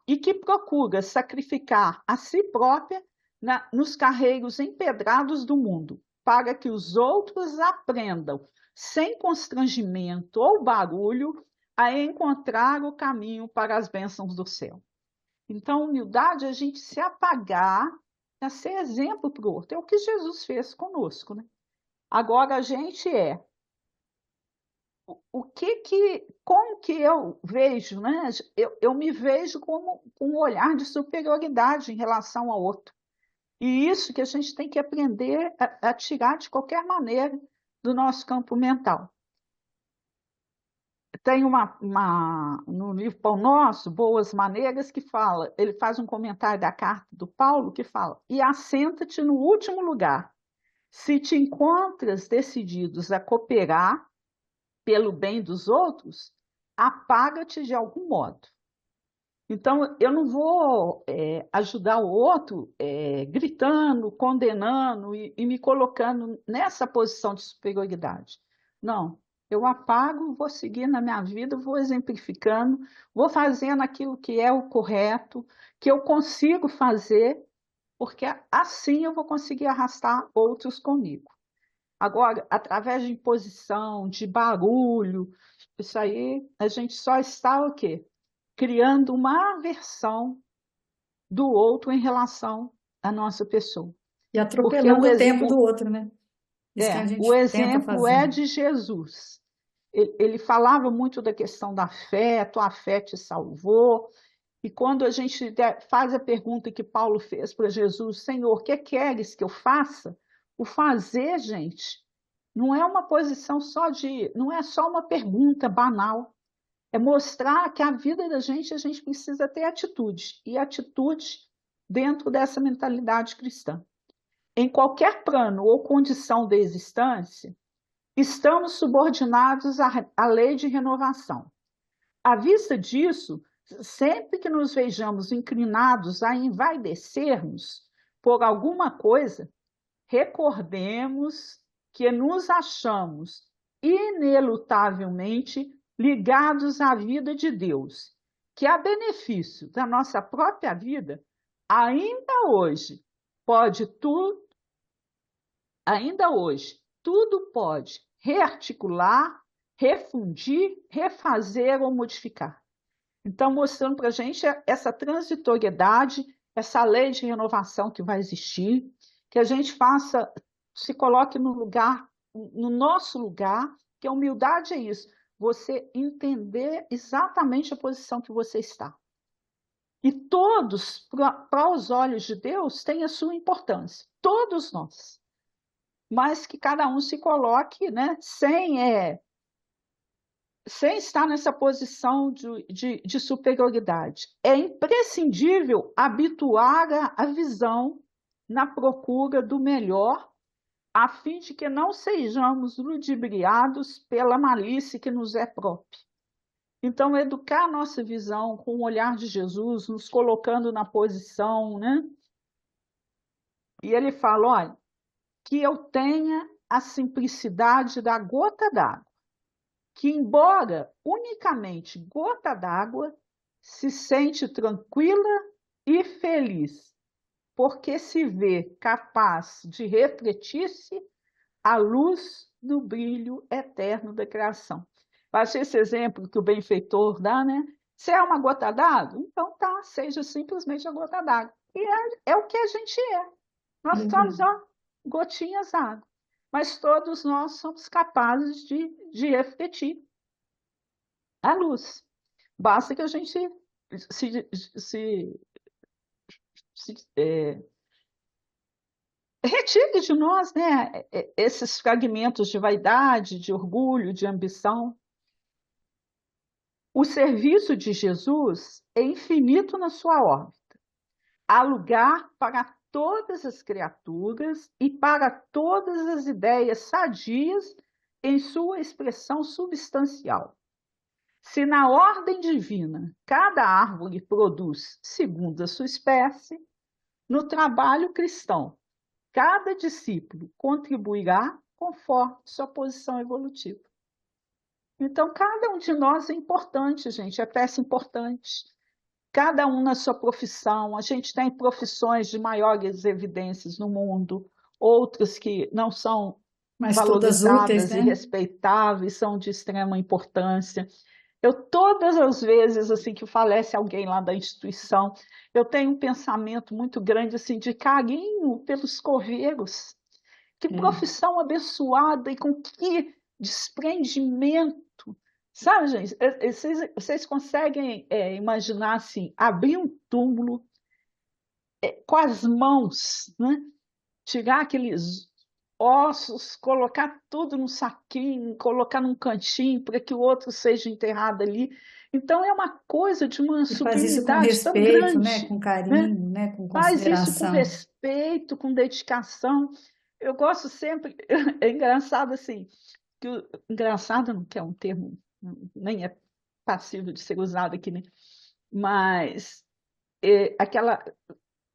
e que procura sacrificar a si própria nos carreiros empedrados do mundo, para que os outros aprendam, sem constrangimento ou barulho, a encontrar o caminho para as bênçãos do céu. Então, humildade é a gente se apagar, a ser exemplo para o outro. É o que Jesus fez conosco, né? Agora a gente como que eu vejo, né? Eu me vejo como com um olhar de superioridade em relação ao outro. E isso que a gente tem que aprender a tirar de qualquer maneira do nosso campo mental. Tem no livro Pão Nosso, Boas Maneiras, que fala, ele faz um comentário da carta do Paulo que fala, e assenta-te no último lugar. Se te encontras decididos a cooperar pelo bem dos outros, apaga-te de algum modo. Então, eu não vou ajudar o outro gritando, condenando e me colocando nessa posição de superioridade. Não, eu apago, vou seguir na minha vida, vou exemplificando, vou fazendo aquilo que é o correto, que eu consigo fazer, porque assim eu vou conseguir arrastar outros comigo. Agora, através de imposição, de barulho, isso aí, a gente só está o quê? Criando uma aversão do outro em relação à nossa pessoa. E Porque atropelando o tempo do outro, né? Isso que a o gente tenta exemplo fazer. é de Jesus. Ele falava muito da questão da fé, tua fé te salvou. E quando a gente faz a pergunta que Paulo fez para Jesus, Senhor, o que queres que eu faça? O fazer, gente, não é uma posição só não é só uma pergunta banal. É mostrar que a vida da gente, a gente precisa ter atitude. E atitude dentro dessa mentalidade cristã. Em qualquer plano ou condição de existência, estamos subordinados à lei de renovação. À vista disso, sempre que nos vejamos inclinados a envaidecermos por alguma coisa, recordemos que nos achamos inelutavelmente ligados à vida de Deus, que a benefício da nossa própria vida, ainda hoje pode tudo, ainda hoje tudo pode rearticular, refundir, refazer ou modificar. Então, mostrando para a gente essa transitoriedade, essa lei de renovação que vai existir, que a gente faça, se coloque no lugar, no nosso lugar, que a humildade é isso, você entender exatamente a posição que você está. E todos, para os olhos de Deus, têm a sua importância, todos nós. Mas que cada um se coloque, né, sem estar nessa posição de superioridade. É imprescindível habituar a visão na procura do melhor, a fim de que não sejamos ludibriados pela malícia que nos é própria. Então, educar a nossa visão com o olhar de Jesus, nos colocando na posição, né? E ele fala, olha, que eu tenha a simplicidade da gota d'água. que, embora unicamente gota d'água, se sente tranquila e feliz, porque se vê capaz de refletir-se à luz do brilho eterno da criação. Eu achei esse exemplo que o benfeitor dá, né? Se é uma gota d'água, então tá, seja simplesmente a gota d'água. E é o que a gente é. Nós somos, Verdade. ó, gotinhas d'água. Mas todos nós somos capazes de refletir a luz. Basta que a gente se, se, se retire de nós, né, esses fragmentos de vaidade, de orgulho, de ambição. O serviço de Jesus é infinito na sua obra. Há lugar para todas as criaturas e para todas as ideias sadias em sua expressão substancial. Se na ordem divina cada árvore produz segundo a sua espécie, no trabalho cristão cada discípulo contribuirá conforme sua posição evolutiva. Então, cada um de nós é importante, gente, é peça importante. Cada um na sua profissão. A gente tem profissões de maiores evidências no mundo, outras que não são Mas todas úteis, valorizadas e né? respeitáveis, são de extrema importância. Eu, todas as vezes assim que falece alguém lá da instituição, eu tenho um pensamento muito grande assim de carinho pelos coveiros. Que É. profissão abençoada e com que desprendimento. Sabe, gente, vocês conseguem imaginar assim, abrir um túmulo com as mãos, né? Tirar aqueles ossos, colocar tudo num saquinho, colocar num cantinho para que o outro seja enterrado ali. Então é uma coisa de uma E faz isso com sublimidade tão respeito, né? grande, Com né? carinho, né? Com Faz isso com consideração. respeito, com dedicação. Eu gosto sempre, é engraçado assim, engraçado não que é um termo, nem é passível de ser usado aqui, né? Mas aquela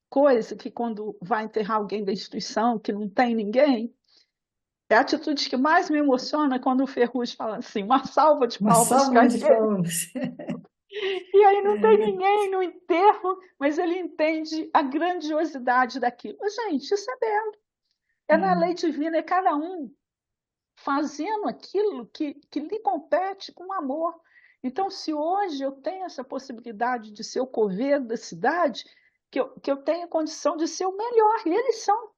coisa que quando vai enterrar alguém da instituição, que não tem ninguém, é a atitude que mais me emociona quando o Ferrugem fala assim, uma salva de Uma palmas salva para de ele. palmas. E aí não tem É, ninguém no enterro, mas ele entende a grandiosidade daquilo. Gente, isso é belo. É na é. lei divina, é cada um fazendo aquilo que lhe compete com amor. Então, se hoje eu tenho essa possibilidade de ser o coveiro da cidade, que eu tenho condição de ser o melhor, e eles são.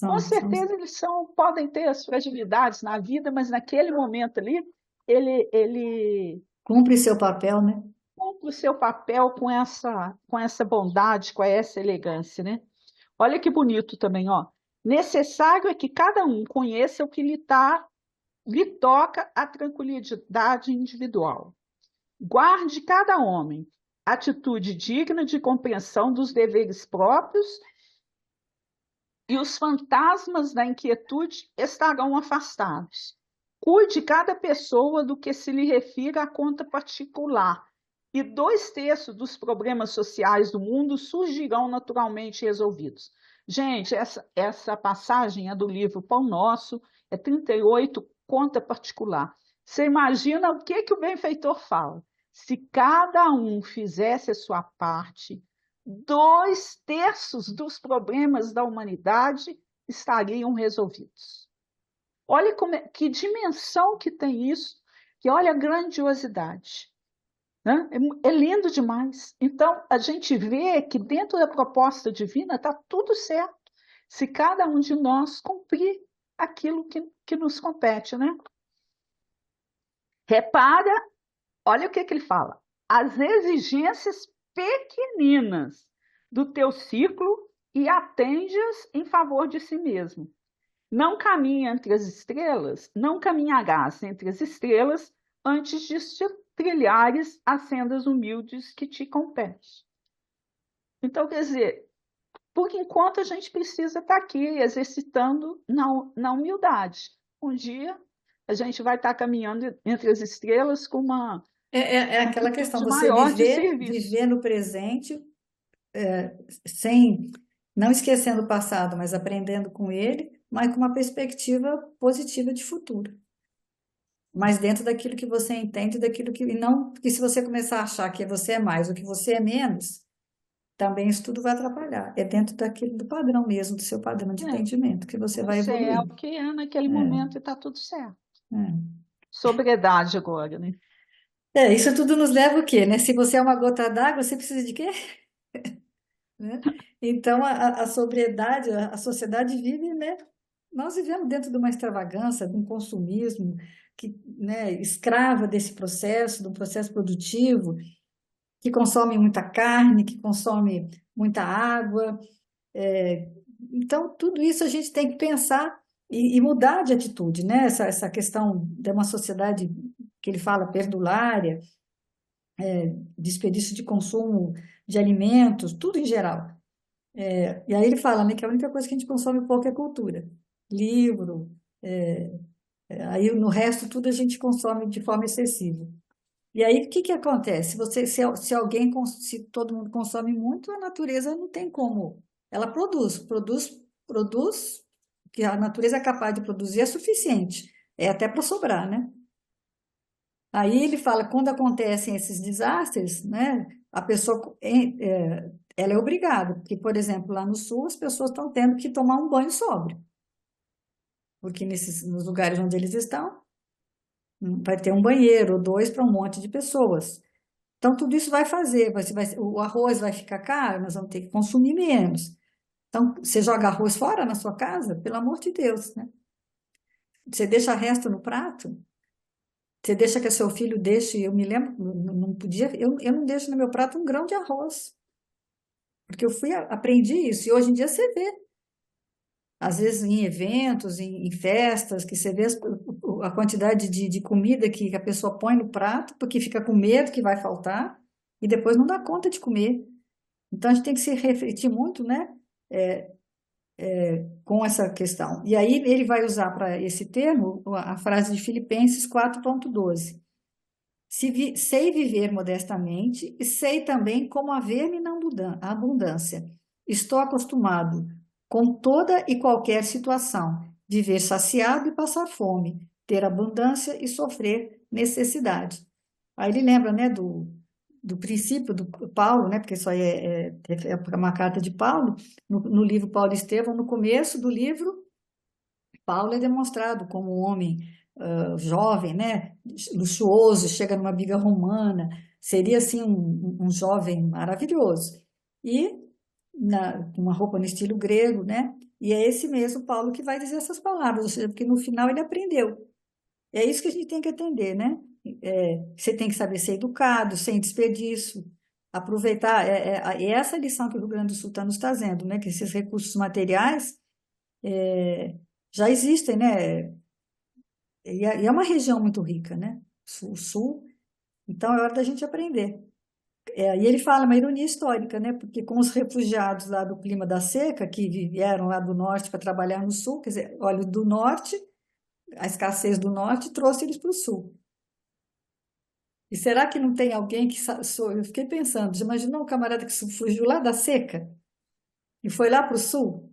Com São. certeza eles são, podem ter as fragilidades na vida, mas naquele momento ali, ele Cumpre seu papel, né? cumpre o seu papel com essa bondade, com essa elegância, né? Olha que bonito também, ó. Necessário é que cada um conheça o que lhe toca a tranquilidade individual. Guarde cada homem atitude digna de compreensão dos deveres próprios e os fantasmas da inquietude estarão afastados. Cuide cada pessoa do que se lhe refira à conta particular, e 2/3 dos problemas sociais do mundo surgirão naturalmente resolvidos. Gente, essa passagem é do livro Pão Nosso, é 38, conta particular. Você imagina o que o benfeitor fala? Se cada um fizesse a sua parte, 2/3 dos problemas da humanidade estariam resolvidos. Olha que dimensão que tem isso, que olha a grandiosidade. Né? É lindo demais. Então, a gente vê que dentro da proposta divina está tudo certo, se cada um de nós cumprir aquilo que nos compete. Né? Repara, olha o que ele fala. As exigências pequeninas do teu ciclo e atende-as em favor de si mesmo. Não caminha entre as estrelas, não caminharás entre as estrelas antes de trilhares as sendas humildes que te competem. Então, quer dizer, por enquanto a gente precisa estar aqui exercitando na humildade. Um dia a gente vai estar caminhando entre as estrelas com uma É aquela questão, atitude você maior de viver, serviço. viver no presente, sem, não esquecendo o passado, mas aprendendo com ele, mas com uma perspectiva positiva de futuro. mas dentro daquilo que você entende, daquilo que. E não que se você começar a achar que você é mais ou que você é menos, também isso tudo vai atrapalhar. É dentro daquilo do padrão mesmo, do seu padrão de É, entendimento, que você vai você é evoluir. o que é naquele É, momento e está tudo certo. é. Sobriedade agora, né? Isso tudo nos leva o quê, né? Se você é uma gota d'água, você precisa de quê? Né? Então, a sobriedade, a sociedade vive, né? Nós vivemos dentro de uma extravagância, de um consumismo que, né, escrava desse processo, do processo produtivo, que consome muita carne, que consome muita água. É, então, tudo isso a gente tem que pensar e mudar de atitude, né? Essa questão de uma sociedade que ele fala perdulária, desperdício de consumo de alimentos, tudo em geral. E aí ele fala, né, que a única coisa que a gente consome pouco é cultura, livro, aí no resto tudo a gente consome de forma excessiva. E aí o que que acontece? Se alguém, se todo mundo consome muito, a natureza não tem como. Ela produz, o que a natureza é capaz de produzir é suficiente, é até para sobrar, né? Aí ele fala, quando acontecem esses desastres, né, a pessoa ela é obrigada, porque, por exemplo, lá no sul as pessoas estão tendo que tomar um banho sóbrio, porque nos lugares onde eles estão, vai ter um banheiro ou dois para um monte de pessoas. Então, tudo isso vai fazer, o arroz vai ficar caro, nós vamos ter que consumir menos. Então, você joga arroz fora na sua casa? Pelo amor de Deus, né? Você deixa resto no prato? Você deixa que seu filho deixe, eu me lembro, não podia, eu não deixo no meu prato um grão de arroz, porque eu aprendi isso, e hoje em dia você vê, às vezes em eventos, em festas, que você vê a quantidade de comida que a pessoa põe no prato, porque fica com medo que vai faltar, e depois não dá conta de comer. Então a gente tem que se refletir muito, né, com essa questão. E aí ele vai usar para esse termo a frase de Filipenses 4,12. Sei viver modestamente e sei também como haver-me na abundância. Estou acostumado com toda e qualquer situação, viver saciado e passar fome, ter abundância e sofrer necessidade. Aí ele lembra, né, do princípio do Paulo, né, porque isso aí é uma carta de Paulo, no livro Paulo e Estevão, no começo do livro, Paulo é demonstrado como um homem jovem, né, luxuoso, chega numa biga romana, seria assim um jovem maravilhoso. E com uma roupa no estilo grego, né? E é esse mesmo Paulo que vai dizer essas palavras, ou seja, porque no final ele aprendeu. É isso que a gente tem que atender, né? Você tem que saber ser educado, sem desperdício, aproveitar. É essa lição que o Rio Grande do Sul está nos trazendo, né? Que esses recursos materiais já existem, né? E é uma região muito rica, né? O Sul. Então é hora da gente aprender. E ele fala uma ironia histórica, né? Porque com os refugiados lá do clima da seca, que vieram lá do norte para trabalhar no sul, quer dizer, olha, do norte, a escassez do norte trouxe eles para o sul. E será que não tem alguém que. Eu fiquei pensando, já imaginou um camarada que fugiu lá da seca e foi lá para o sul,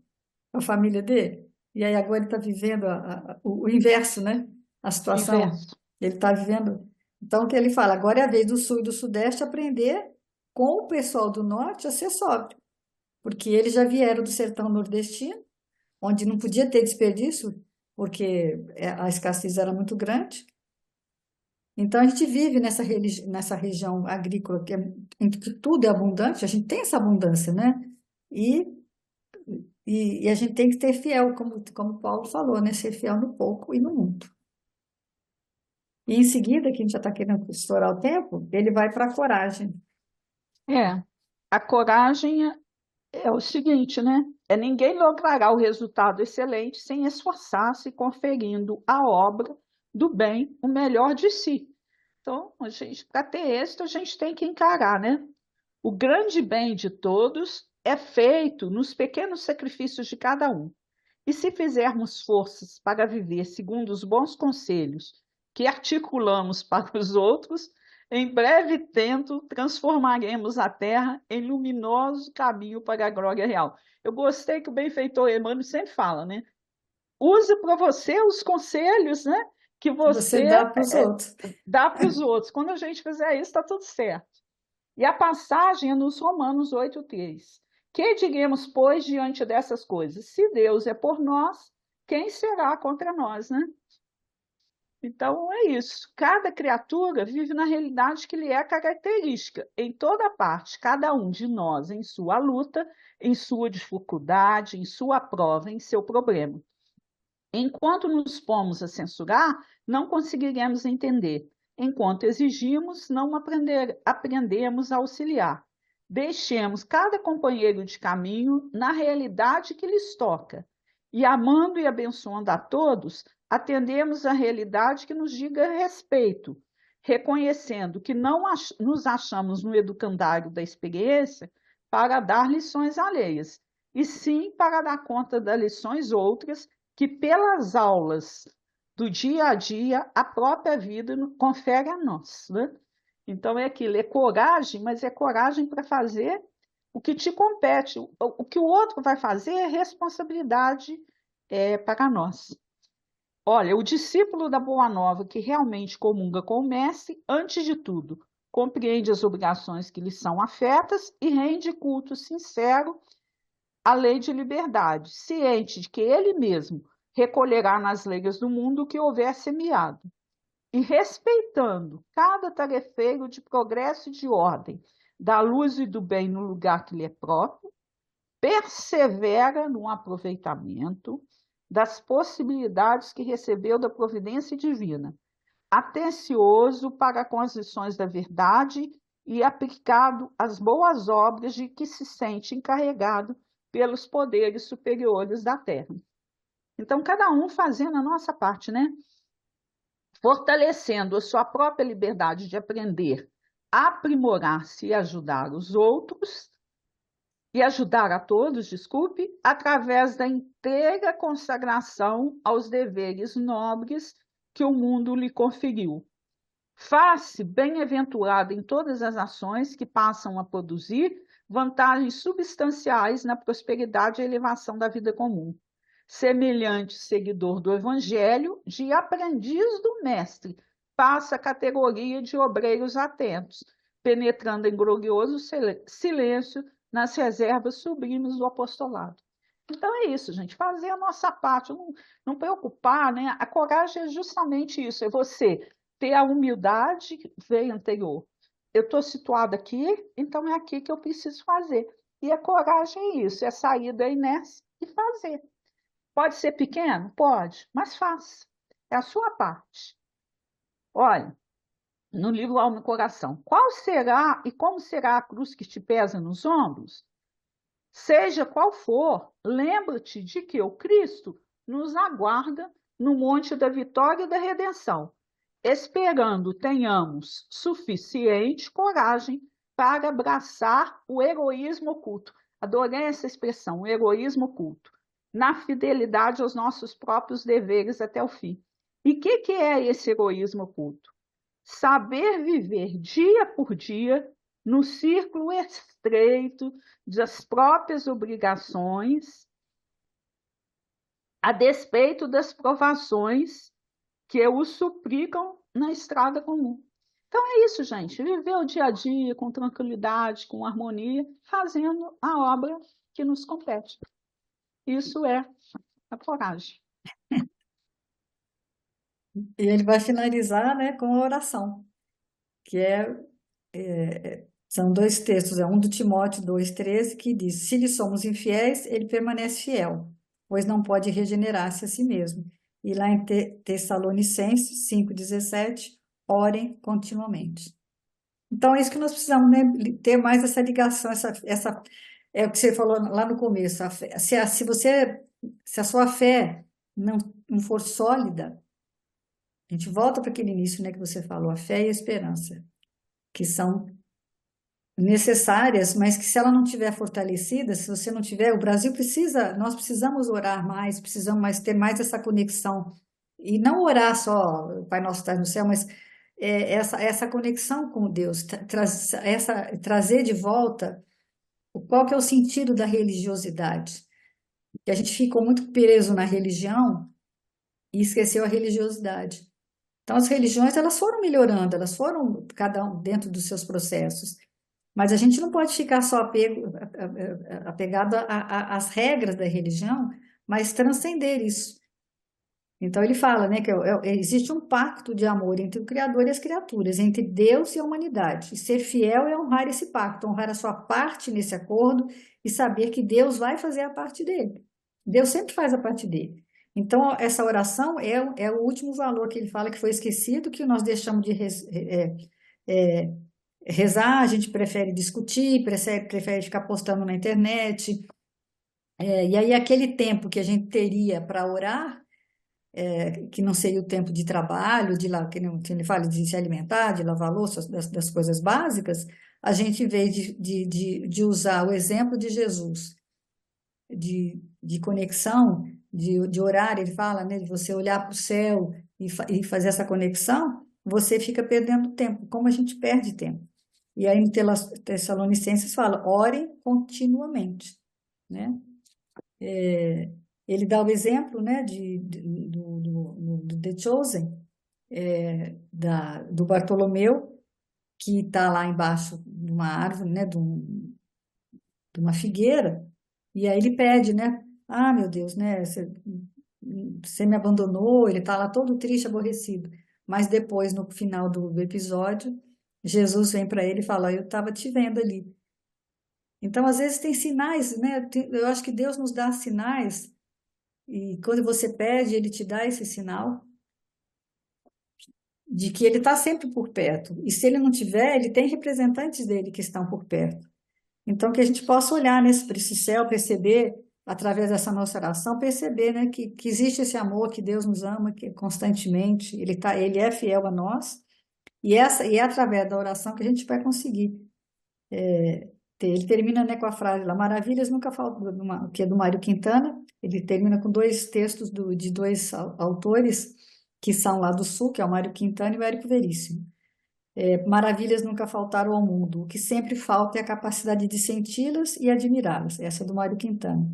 com a família dele? E aí agora ele está vivendo o inverso, né? A situação. Inverso. Ele está vivendo. Então, o que ele fala? Agora é a vez do sul e do sudeste aprender com o pessoal do norte a ser sóbrio, porque eles já vieram do sertão nordestino, onde não podia ter desperdício, porque a escassez era muito grande. Então, a gente vive nessa região agrícola em que tudo é abundante, a gente tem essa abundância, né? E, e a gente tem que ter fiel, como Paulo falou, né? Ser fiel no pouco e no muito. E em seguida, que a gente já está querendo estourar o tempo, ele vai para a coragem. É, a coragem é o seguinte, né? É ninguém logrará o resultado excelente sem esforçar-se conferindo à obra do bem o melhor de si. Então, a gente, para ter êxito, a gente tem que encarar, né? O grande bem de todos é feito nos pequenos sacrifícios de cada um. E se fizermos forças para viver segundo os bons conselhos que articulamos para os outros, em breve tempo transformaremos a terra em luminoso caminho para a glória real. Eu gostei que o benfeitor Emmanuel sempre fala, né? Use para você os conselhos, né? que Você você dá para os outros. dá para os outros. Quando a gente fizer isso, está tudo certo. E a passagem é nos Romanos 8:3. Que diremos, pois, diante dessas coisas? Se Deus é por nós, quem será contra nós, né? Então é isso. Cada criatura vive na realidade que lhe é característica, em toda parte, cada um de nós em sua luta, em sua dificuldade, em sua prova, em seu problema. Enquanto nos pomos a censurar, não conseguiremos entender. Enquanto exigimos, não aprendemos a auxiliar. Deixemos cada companheiro de caminho na realidade que lhes toca. E amando e abençoando a todos, atendemos à realidade que nos diga respeito, reconhecendo que não nos achamos no educandário da experiência para dar lições alheias, e sim para dar conta das lições outras que pelas aulas do dia a dia a própria vida confere a nós, né? Então é aquilo, é coragem, mas é coragem para fazer o que te compete. O que o outro vai fazer é responsabilidade para nós. Olha, o discípulo da Boa Nova que realmente comunga com o Mestre, antes de tudo, compreende as obrigações que lhe são afetas e rende culto sincero a lei de liberdade, ciente de que ele mesmo recolherá nas leiras do mundo o que houver semeado, e respeitando cada tarefeiro de progresso e de ordem, da luz e do bem no lugar que lhe é próprio, persevera no aproveitamento das possibilidades que recebeu da providência divina, atencioso para com as lições da verdade e aplicado às boas obras de que se sente encarregado pelos poderes superiores da terra. Então, cada um fazendo a nossa parte, né? Fortalecendo a sua própria liberdade de aprender, aprimorar-se e ajudar os outros, e ajudar a todos, desculpe, através da inteira consagração aos deveres nobres que o mundo lhe conferiu. Faz-se bem-aventurado em todas as ações que passam a produzir vantagens substanciais na prosperidade e elevação da vida comum. Semelhante seguidor do Evangelho, de aprendiz do Mestre, passa a categoria de obreiros atentos, penetrando em glorioso silêncio nas reservas sublimes do apostolado. Então é isso, gente, fazer a nossa parte, não preocupar, né? A coragem é justamente isso, é você ter a humildade que veio anterior. Eu estou situada aqui, então é aqui que eu preciso fazer. E a coragem é isso, é sair da inércia e fazer. Pode ser pequeno? Pode, mas faça. É a sua parte. Olha, no livro Alma e Coração, qual será e como será a cruz que te pesa nos ombros? Seja qual for, lembra-te de que o Cristo nos aguarda no monte da vitória e da redenção, esperando tenhamos suficiente coragem para abraçar o heroísmo oculto. Adorei essa expressão, o heroísmo oculto, na fidelidade aos nossos próprios deveres até o fim. E o que é esse heroísmo oculto? Saber viver dia por dia no círculo estreito das próprias obrigações, a despeito das provações que o suplicam na estrada comum. Então é isso, gente. Viver o dia a dia com tranquilidade, com harmonia, fazendo a obra que nos compete. Isso é a coragem. E ele vai finalizar, né, com a oração, que são dois textos, é um do Timóteo 2,13, que diz: se lhe somos infiéis, ele permanece fiel, pois não pode regenerar-se a si mesmo. E lá em Tessalonicenses 5,17, orem continuamente. Então, é isso que nós precisamos, né? Ter mais essa ligação, é o que você falou lá no começo. Se a sua fé não for sólida, a gente volta para aquele início, né, que você falou, a fé e a esperança, que são necessárias, mas que se ela não tiver fortalecida, se você não tiver, o Brasil precisa, nós precisamos orar mais, precisamos ter mais essa conexão, e não orar só, Pai Nosso que estás no céu, mas essa conexão com Deus, trazer de volta qual que é o sentido da religiosidade, que a gente ficou muito preso na religião e esqueceu a religiosidade. Então, as religiões, elas foram melhorando, elas foram, cada um dentro dos seus processos. Mas a gente não pode ficar só apegado às regras da religião, mas transcender isso. Então ele fala, né, que existe um pacto de amor entre o Criador e as criaturas, entre Deus e a humanidade. E ser fiel é honrar esse pacto, honrar a sua parte nesse acordo e saber que Deus vai fazer a parte dele. Deus sempre faz a parte dele. Então, essa oração é o último valor que ele fala que foi esquecido, que nós deixamos de é, rezar, a gente prefere discutir, prefere ficar postando na internet. E aí, aquele tempo que a gente teria para orar, que não seria o tempo de trabalho, que não, que ele fala de se alimentar, de lavar louça, das coisas básicas, a gente, em vez de usar o exemplo de Jesus, de conexão, de orar, ele fala, né, de você olhar para o céu e fazer essa conexão, você fica perdendo tempo, como a gente perde tempo. E aí no Tessalonicenses fala, orem continuamente, né? Ele dá o exemplo, né, do The Chosen, do Bartolomeu, que está lá embaixo de uma árvore, né, de uma figueira, e aí ele pede, né, ah, meu Deus, né, você me abandonou, ele está lá todo triste, aborrecido. Mas depois, no final do episódio, Jesus vem para ele e fala, eu estava te vendo ali. Então, às vezes tem sinais, né? Eu acho que Deus nos dá sinais. E quando você pede, ele te dá esse sinal de que ele está sempre por perto. E se ele não tiver, ele tem representantes dele que estão por perto. Então, que a gente possa olhar para esse céu, perceber, através dessa nossa oração, perceber, né, que existe esse amor, que Deus nos ama que constantemente, ele é fiel a nós, e é através da oração que a gente vai conseguir ele termina, né, com a frase lá, maravilhas nunca faltam, que é do Mário Quintana, ele termina com dois textos de dois autores que são lá do Sul, que é o Mário Quintana e o Érico Veríssimo. Maravilhas nunca faltaram ao mundo, o que sempre falta é a capacidade de senti-las e admirá-las, essa é do Mário Quintana.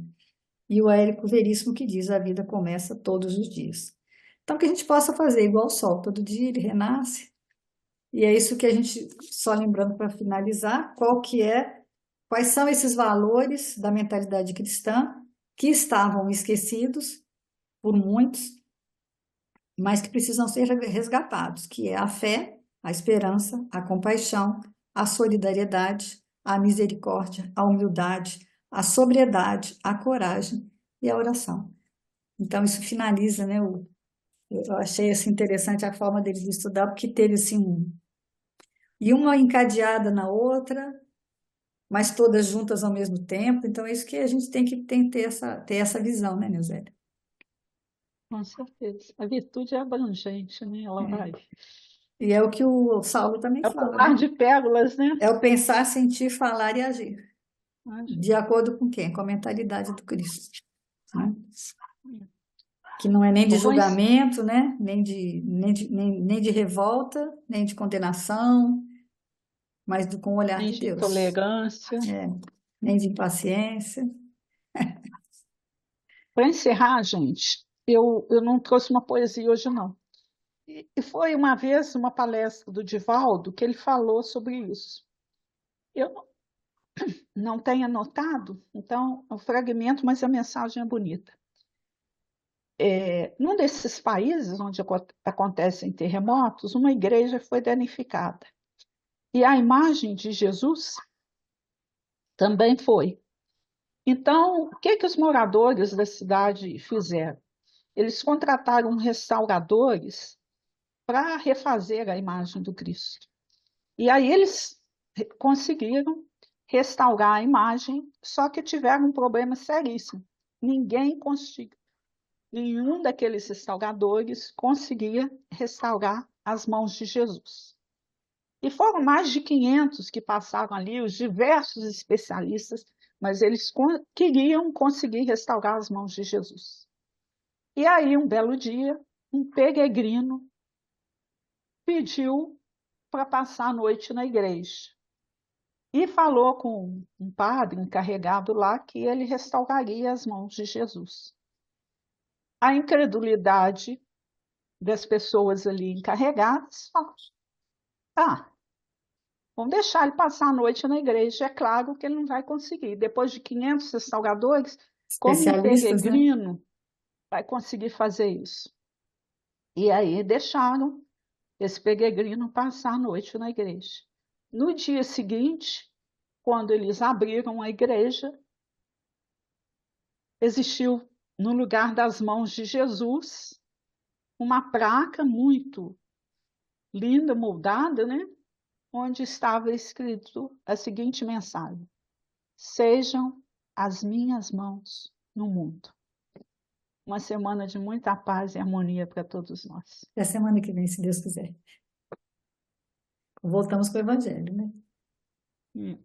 E o Érico Veríssimo que diz, a vida começa todos os dias. Então, que a gente possa fazer igual o sol, todo dia ele renasce, e é isso que a gente, só lembrando para finalizar, quais são esses valores da mentalidade cristã que estavam esquecidos por muitos, mas que precisam ser resgatados, que é a fé, a esperança, a compaixão, a solidariedade, a misericórdia, a humildade, a sobriedade, a coragem e a oração. Então, isso finaliza, né? Eu achei assim, interessante a forma deles de estudar, porque teve assim, e uma encadeada na outra, mas todas juntas ao mesmo tempo. Então, é isso que a gente tem que ter essa visão, né, Neusélia? Com certeza. A virtude é abrangente, né? Ela vai. E é o que o Saulo também É o fala, né? colar de pérolas, né? É o pensar, sentir, falar e agir. De Imagina. acordo com quem? Com a mentalidade do Cristo. Né? Que não é nem de Eu vou julgamento, né? Nem de revolta, nem de condenação, mas com o olhar de encher de Deus. tolerância. Nem de impaciência. Para encerrar, gente, eu não trouxe uma poesia hoje, não. E foi uma vez uma palestra do Divaldo que ele falou sobre isso. Eu não tenho anotado, então é um fragmento, mas a mensagem é bonita. Num desses países onde acontecem terremotos, uma igreja foi danificada. E a imagem de Jesus também foi. Então, o que os moradores da cidade fizeram? Eles contrataram restauradores para refazer a imagem do Cristo. E aí eles conseguiram restaurar a imagem, só que tiveram um problema seríssimo. Ninguém conseguiu, nenhum daqueles restauradores conseguia restaurar as mãos de Jesus. E foram mais de 500 que passaram ali, os diversos especialistas, mas eles queriam conseguir restaurar as mãos de Jesus. E aí, um belo dia, um peregrino pediu para passar a noite na igreja. E falou com um padre encarregado lá que ele restauraria as mãos de Jesus. A incredulidade das pessoas ali encarregadas, falaram, ah, vamos deixar ele passar a noite na igreja. É claro que ele não vai conseguir. Depois de 500 salgadores, como um Especialistas, né? peregrino vai conseguir fazer isso? E aí deixaram esse peregrino passar a noite na igreja. No dia seguinte, quando eles abriram a igreja, existiu, no lugar das mãos de Jesus, uma placa muito linda, moldada, né? Onde estava escrito a seguinte mensagem: sejam as minhas mãos no mundo. Uma semana de muita paz e harmonia para todos nós. Até semana que vem, se Deus quiser. Voltamos com o Evangelho, né? Hum.